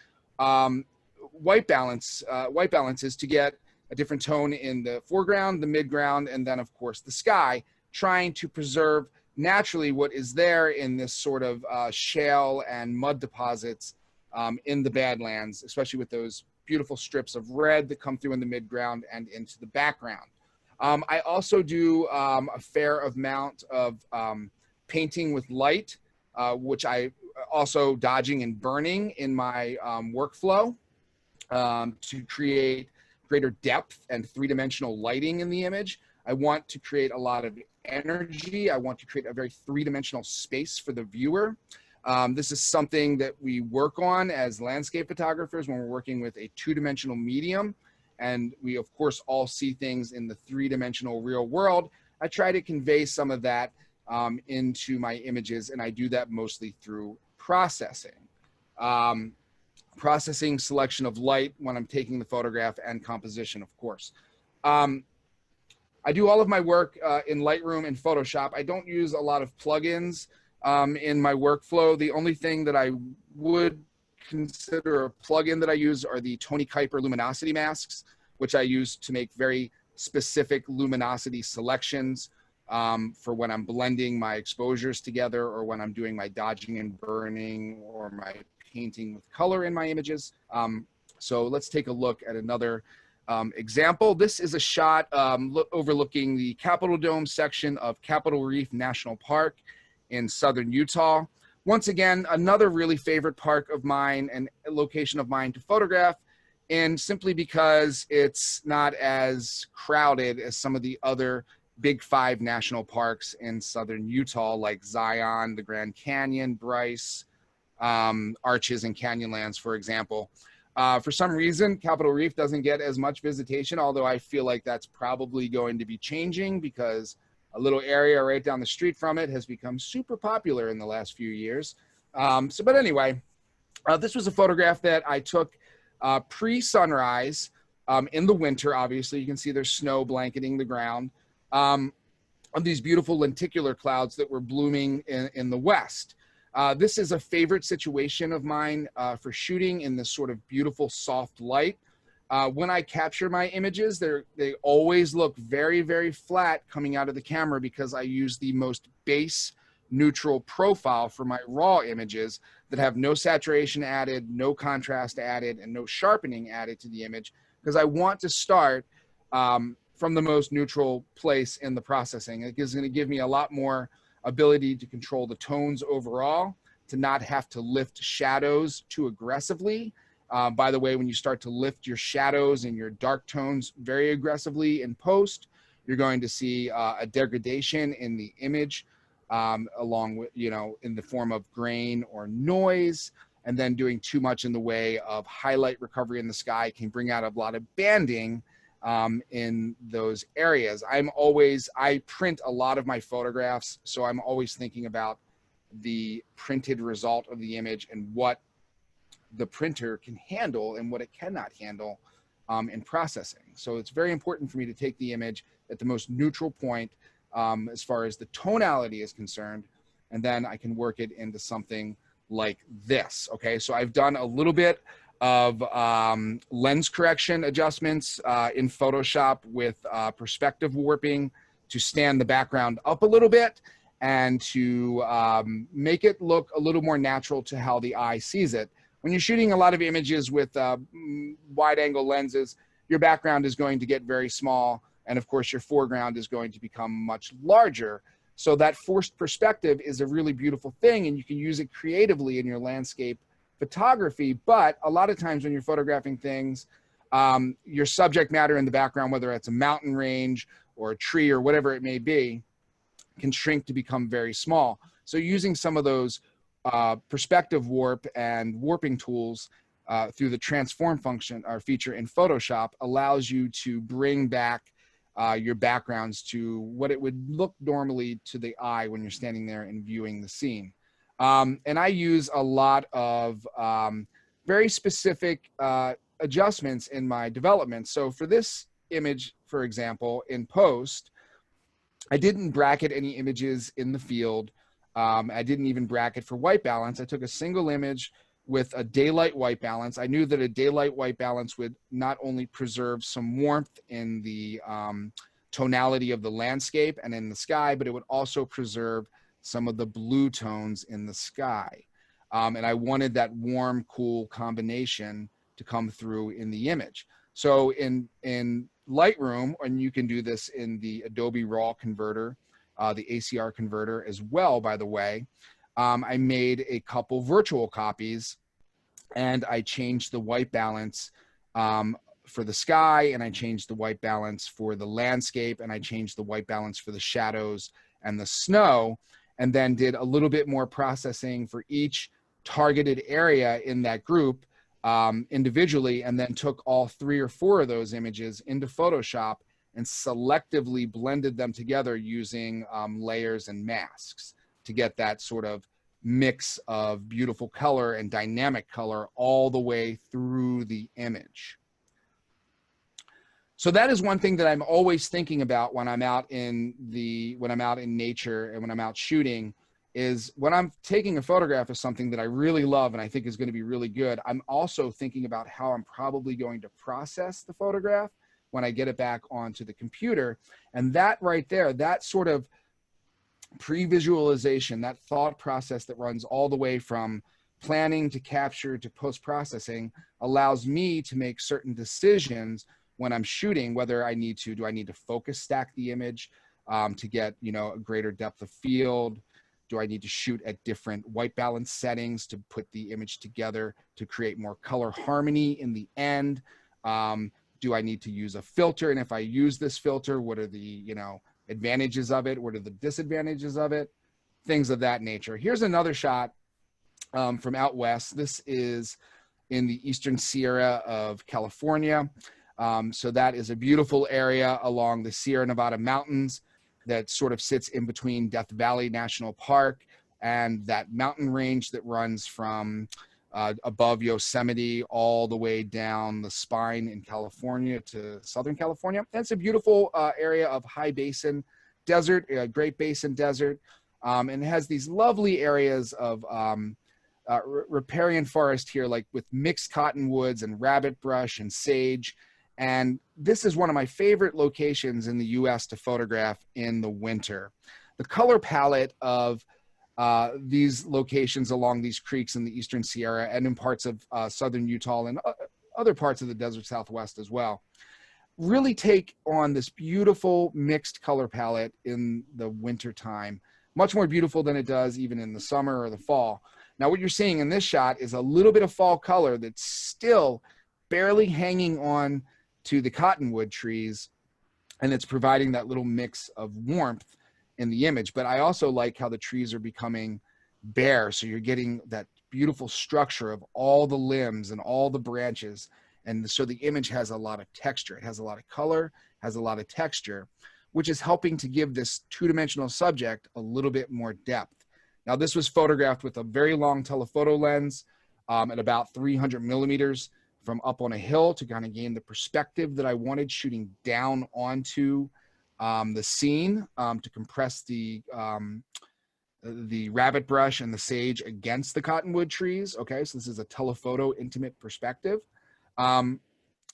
white balances to get a different tone in the foreground, the midground, and then of course the sky, trying to preserve naturally what is there in this sort of shale and mud deposits in the Badlands, especially with those beautiful strips of red that come through in the midground and into the background. I also do a fair amount of painting with light, which I also dodging and burning in my workflow to create greater depth and three-dimensional lighting in the image. I want to create a lot of energy. I want to create a very three-dimensional space for the viewer. This is something that we work on as landscape photographers when we're working with a two-dimensional medium. And we, of course, all see things in the three-dimensional real world. I try to convey some of that into my images, and I do that mostly through processing. Processing, selection of light when I'm taking the photograph, and composition, of course. I do all of my work in Lightroom and Photoshop. I don't use a lot of plugins in my workflow. The only thing that I would consider a plugin that I use are the Tony Kuiper luminosity masks, which I use to make very specific luminosity selections for when I'm blending my exposures together, or when I'm doing my dodging and burning, or my painting with color in my images. So let's take a look at another example. This is a shot overlooking the Capitol Dome section of Capitol Reef National Park in southern Utah. Once again, another really favorite park of mine and location of mine to photograph, and simply because it's not as crowded as some of the other big 5 national parks in southern Utah, like Zion, the Grand Canyon, Bryce, Arches, and Canyonlands, for example. For some reason, Capitol Reef doesn't get as much visitation, although I feel like that's probably going to be changing because a little area right down the street from it has become super popular in the last few years. But anyway, this was a photograph that I took pre-sunrise in the winter. Obviously, you can see there's snow blanketing the ground of these beautiful lenticular clouds that were blooming in the west. This is a favorite situation of mine for shooting in this sort of beautiful soft light. When I capture my images, they always look very, very flat coming out of the camera because I use the most base neutral profile for my raw images that have no saturation added, no contrast added, and no sharpening added to the image, because I want to start from the most neutral place in the processing. It is going to give me a lot more ability to control the tones overall, to not have to lift shadows too aggressively. By the way, when you start to lift your shadows and your dark tones very aggressively in post, you're going to see a degradation in the image, along with, in the form of grain or noise. And then doing too much in the way of highlight recovery in the sky can bring out a lot of banding in those areas. I print a lot of my photographs, so I'm always thinking about the printed result of the image and what the printer can handle and what it cannot handle in processing. So it's very important for me to take the image at the most neutral point as far as the tonality is concerned, and then I can work it into something like this. Okay, so I've done a little bit of lens correction adjustments in Photoshop with perspective warping to stand the background up a little bit and to make it look a little more natural to how the eye sees it. When you're shooting a lot of images with wide angle lenses, your background is going to get very small, and of course your foreground is going to become much larger. So that forced perspective is a really beautiful thing, and you can use it creatively in your landscape photography. But a lot of times when you're photographing things, your subject matter in the background, whether it's a mountain range or a tree or whatever it may be, can shrink to become very small. So using some of those perspective warp and warping tools through the transform function or feature in Photoshop allows you to bring back your backgrounds to what it would look normally to the eye when you're standing there and viewing the scene. And I use a lot of very specific adjustments in my development. So for this image, for example, in post, I didn't bracket any images in the field. I didn't even bracket for white balance. I took a single image with a daylight white balance. I knew that a daylight white balance would not only preserve some warmth in the tonality of the landscape and in the sky, but it would also preserve some of the blue tones in the sky. And I wanted that warm, cool combination to come through in the image. So in Lightroom, and you can do this in the Adobe RAW converter, the ACR converter as well, by the way. I made a couple virtual copies, and I changed the white balance for the sky, and I changed the white balance for the landscape, and I changed the white balance for the shadows and the snow, and then did a little bit more processing for each targeted area in that group individually, and then took all 3 or 4 of those images into Photoshop and selectively blended them together using layers and masks to get that sort of mix of beautiful color and dynamic color all the way through the image. So that is one thing that I'm always thinking about when I'm out in nature and when I'm out shooting, is when I'm taking a photograph of something that I really love and I think is going to be really good, I'm also thinking about how I'm probably going to process the photograph when I get it back onto the computer. And that right there, that sort of pre-visualization, that thought process that runs all the way from planning to capture to post-processing, allows me to make certain decisions when I'm shooting, whether I need to, do I need to focus stack the image to get, you know, a greater depth of field? Do I need to shoot at different white balance settings to put the image together to create more color harmony in the end? Do I need to use a filter? And if I use this filter, what are the, you know, advantages of it? What are the disadvantages of it? Things of that nature. Here's another shot from out west. This is in the Eastern Sierra of California. So that is a beautiful area along the Sierra Nevada mountains that sort of sits in between Death Valley National Park and that mountain range that runs from above Yosemite all the way down the spine in California to Southern California. That's a beautiful area of high basin desert, Great Basin desert, and it has these lovely areas of riparian forest here, like with mixed cottonwoods and rabbit brush and sage. And this is one of my favorite locations in the US to photograph in the winter. The color palette of these locations along these creeks in the Eastern Sierra and in parts of Southern Utah and other parts of the desert Southwest as well, really take on this beautiful mixed color palette in the winter time, much more beautiful than it does even in the summer or the fall. Now, what you're seeing in this shot is a little bit of fall color that's still barely hanging on to the cottonwood trees, and it's providing that little mix of warmth in the image. But I also like how the trees are becoming bare, so you're getting that beautiful structure of all the limbs and all the branches, and so the image has a lot of texture. It has a lot of color, has a lot of texture, which is helping to give this two-dimensional subject a little bit more depth. Now, this was photographed with a very long telephoto lens at about 300 millimeters from up on a hill to kind of gain the perspective that I wanted, shooting down onto the scene to compress the rabbit brush and the sage against the cottonwood trees. Okay, so this is a telephoto intimate perspective. And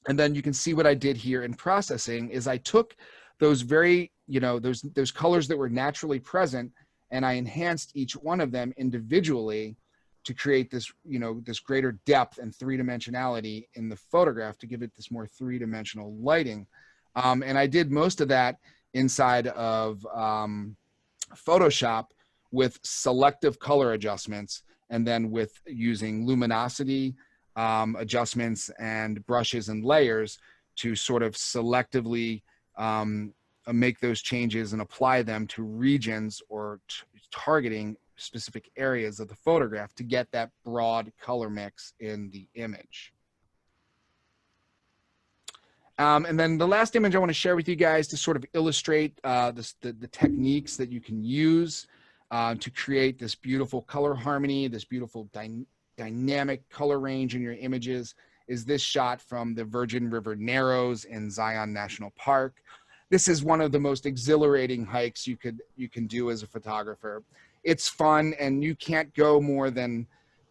then you can see what I did here in processing is I took those very, you know, those colors that were naturally present, and I enhanced each one of them individually to create this, you know, this greater depth and three-dimensionality in the photograph to give it this more three-dimensional lighting. And I did most of that inside of Photoshop with selective color adjustments, and then with using luminosity adjustments and brushes and layers to sort of selectively make those changes and apply them to regions or targeting specific areas of the photograph to get that broad color mix in the image. And then the last image I want to share with you guys to sort of illustrate the techniques that you can use to create this beautiful color harmony, this beautiful dynamic color range in your images, is this shot from the Virgin River Narrows in Zion National Park. This is one of the most exhilarating hikes you can do as a photographer. It's fun, and you can't go more than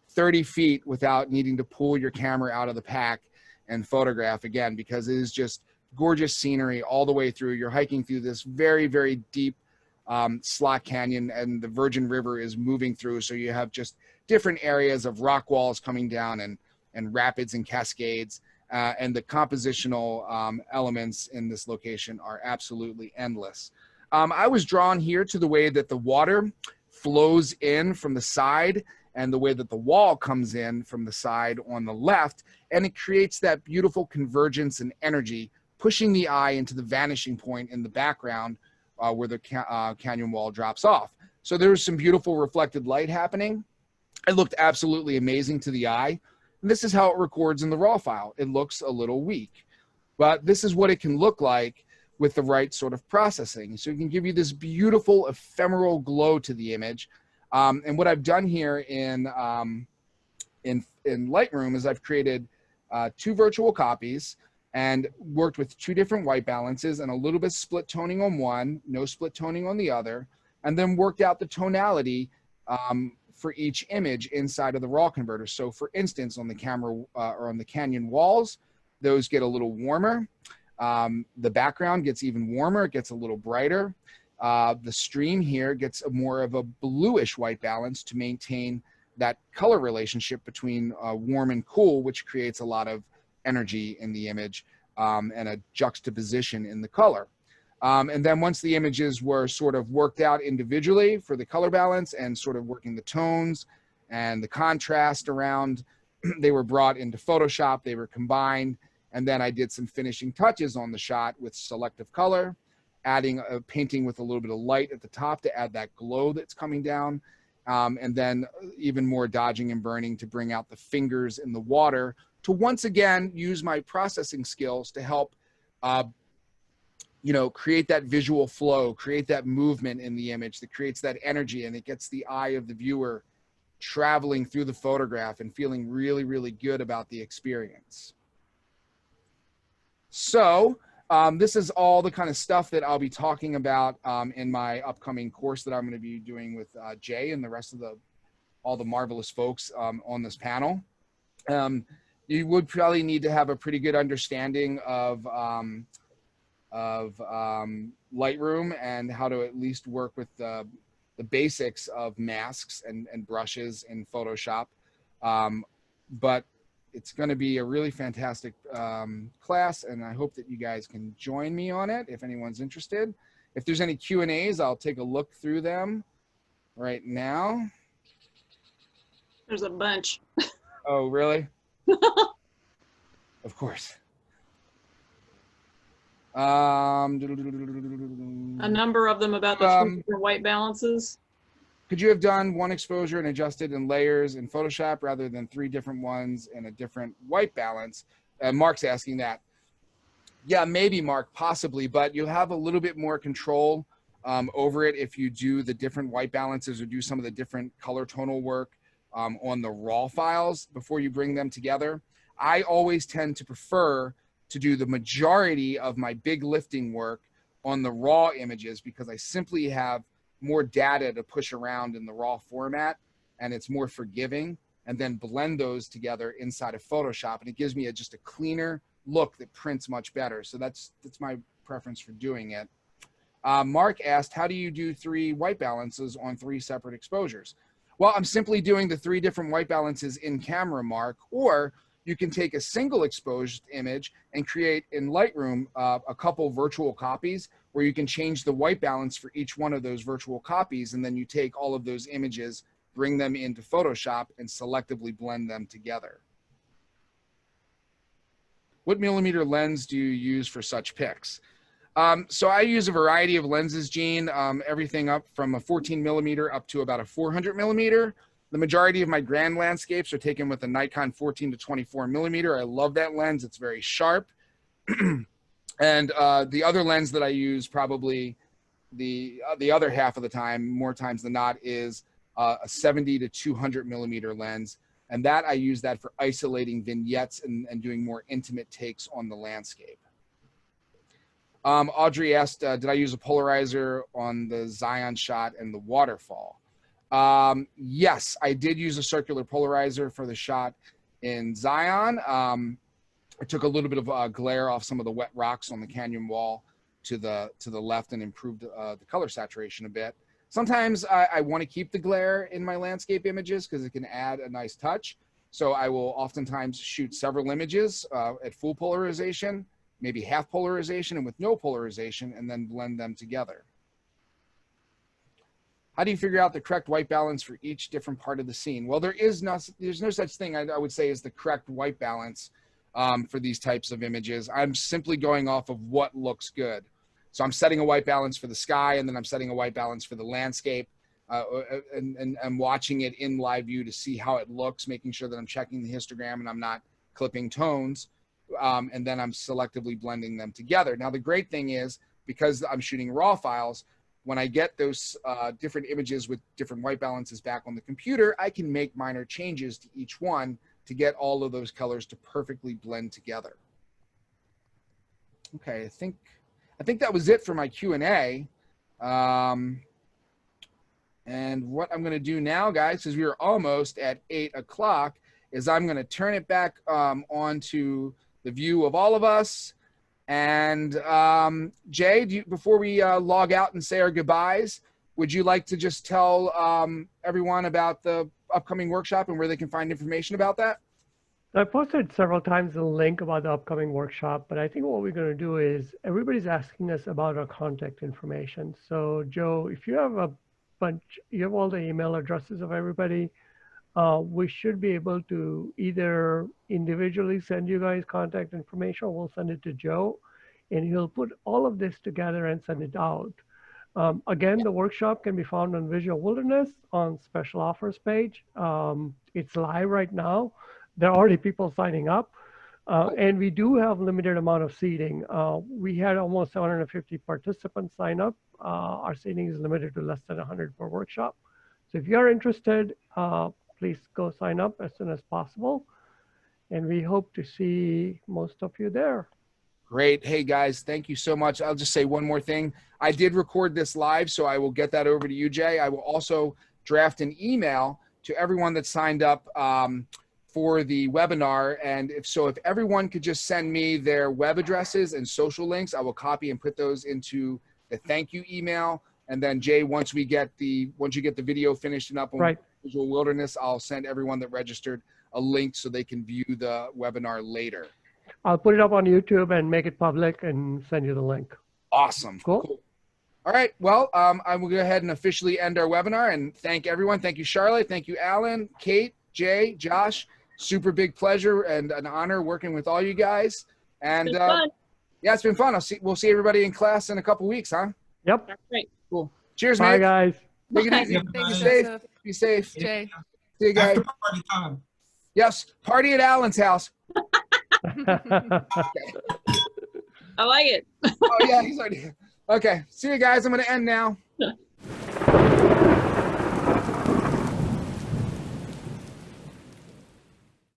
30 feet without needing to pull your camera out of the pack and photograph again, because it is just gorgeous scenery all the way through. You're hiking through this very, very deep slot canyon, and the Virgin River is moving through. So you have just different areas of rock walls coming down and rapids and cascades. and the compositional elements in this location are absolutely endless. I was drawn here to the way that the water flows in from the side and the way that the wall comes in from the side on the left, and it creates that beautiful convergence and energy, pushing the eye into the vanishing point in the background where the canyon wall drops off. So there's some beautiful reflected light happening. It looked absolutely amazing to the eye. And this is how it records in the raw file. It looks a little weak, but this is what it can look like with the right sort of processing. So it can give you this beautiful ephemeral glow to the image. And what I've done here in Lightroom is I've created 2 virtual copies and worked with 2 different white balances and a little bit split toning on one, no split toning on the other, and then worked out the tonality for each image inside of the raw converter. So for instance, on the camera or on the canyon walls, those get a little warmer. The background gets even warmer, it gets a little brighter. The stream here gets more of a bluish white balance to maintain that color relationship between warm and cool, which creates a lot of energy in the image and a juxtaposition in the color. And then once the images were sort of worked out individually for the color balance and sort of working the tones and the contrast around, they were brought into Photoshop, they were combined, and then I did some finishing touches on the shot with selective color, adding a painting with a little bit of light at the top to add that glow that's coming down, and then even more dodging and burning to bring out the fingers in the water to once again use my processing skills to help create that visual flow, create that movement in the image that creates that energy, and it gets the eye of the viewer traveling through the photograph and feeling really, really good about the experience. So this is all the kind of stuff that I'll be talking about in my upcoming course that I'm going to be doing with Jay and the rest of all the marvelous folks on this panel. You would probably need to have a pretty good understanding of Lightroom and how to at least work with the basics of masks and brushes in Photoshop. But it's going to be a really fantastic class, and I hope that you guys can join me on it if anyone's interested. If there's any Q&As, I'll take a look through them right now. There's a bunch. Oh, really? Of course. A number of them about the 3 different white balances. Could you have done one exposure and adjusted in layers in Photoshop rather than 3 different ones in a different white balance? Mark's asking that. Yeah, maybe, Mark, possibly, but you'll have a little bit more control over it if you do the different white balances or do some of the different color tonal work on the raw files before you bring them together. I always tend to prefer to do the majority of my big lifting work on the raw images because I simply have more data to push around in the raw format and it's more forgiving, and then blend those together inside of Photoshop, and it gives me just a cleaner look that prints much better. So that's my preference for doing it. Mark asked, how do you do 3 white balances on 3 separate exposures? Well, I'm simply doing the 3 different white balances in camera, Mark, or you can take a single exposed image and create in Lightroom a couple virtual copies where you can change the white balance for each one of those virtual copies, and then you take all of those images, bring them into Photoshop, and selectively blend them together. What millimeter lens do you use for such pics? So I use a variety of lenses, Gene, everything up from a 14 millimeter up to about a 400 millimeter. The majority of my grand landscapes are taken with a Nikon 14 to 24 millimeter. I love that lens. It's very sharp. And the other lens that I use probably the other half of the time, more times than not, is a 70 to 200 millimeter lens. And that I use that for isolating vignettes and doing more intimate takes on the landscape. Audrey asked, did I use a polarizer on the Zion shot and the waterfall? Yes, I did use a circular polarizer for the shot in Zion. I took a little bit of glare off some of the wet rocks on the canyon wall to the left and improved the color saturation a bit. Sometimes I want to keep the glare in my landscape images because it can add a nice touch. So I will oftentimes shoot several images at full polarization, maybe half polarization and with no polarization, and then blend them together. How do you figure out the correct white balance for each different part of the scene? Well, there's no such thing, I would say, as the correct white balance for these types of images. I'm simply going off of what looks good. So I'm setting a white balance for the sky, and then I'm setting a white balance for the landscape, and I'm watching it in live view to see how it looks, making sure that I'm checking the histogram and I'm not clipping tones, and then I'm selectively blending them together. Now, the great thing is, because I'm shooting raw files, when I get those different images with different white balances back on the computer, I can make minor changes to each one to get all of those colors to perfectly blend together. Okay, I think that was it for my Q&A. And what I'm going to do now, guys, because we are almost at 8 o'clock, is I'm going to turn it back onto the view of all of us. And Jay, before we log out and say our goodbyes, would you like to just tell everyone about the upcoming workshop and where they can find information about that? I posted several times a link about the upcoming workshop, but I think what we're going to do is everybody's asking us about our contact information. So Joe, if you have you have all the email addresses of everybody, we should be able to either individually send you guys contact information, or we'll send it to Joe, and he'll put all of this together and send it out. Again, the workshop can be found on Visual Wilderness on special offers page. It's live right now. There are already people signing up, and we do have limited amount of seating. We had almost 750 participants sign up. Our seating is limited to less than 100 per workshop. So if you're interested, please go sign up as soon as possible. And we hope to see most of you there. Great. Hey, guys, thank you so much. I'll just say one more thing. I did record this live, so I will get that over to you, Jay. I will also draft an email to everyone that signed up for the webinar. And if everyone could just send me their web addresses and social links, I will copy and put those into the thank you email. And then Jay, once you get the video finished and up on Visual Wilderness, I'll send everyone that registered a link so they can view the webinar later. I'll put it up on YouTube and make it public and send you the link. Awesome. Cool. All right. Well, I will go ahead and officially end our webinar and thank everyone. Thank you, Charlotte. Thank you, Alan, Kate, Jay, Josh. Super big pleasure and an honor working with all you guys. And yeah, it's been fun. We'll see everybody in class in a couple weeks, huh? Yep. That's great. Cool. Cheers, Bye, man. guys. Take it easy. Thank you, Be safe. Joseph. Be safe. Jay. See you guys. After party time. Yes. Party at Alan's house. I like it. Oh yeah, he's already. Okay. See you guys. I'm going to end now.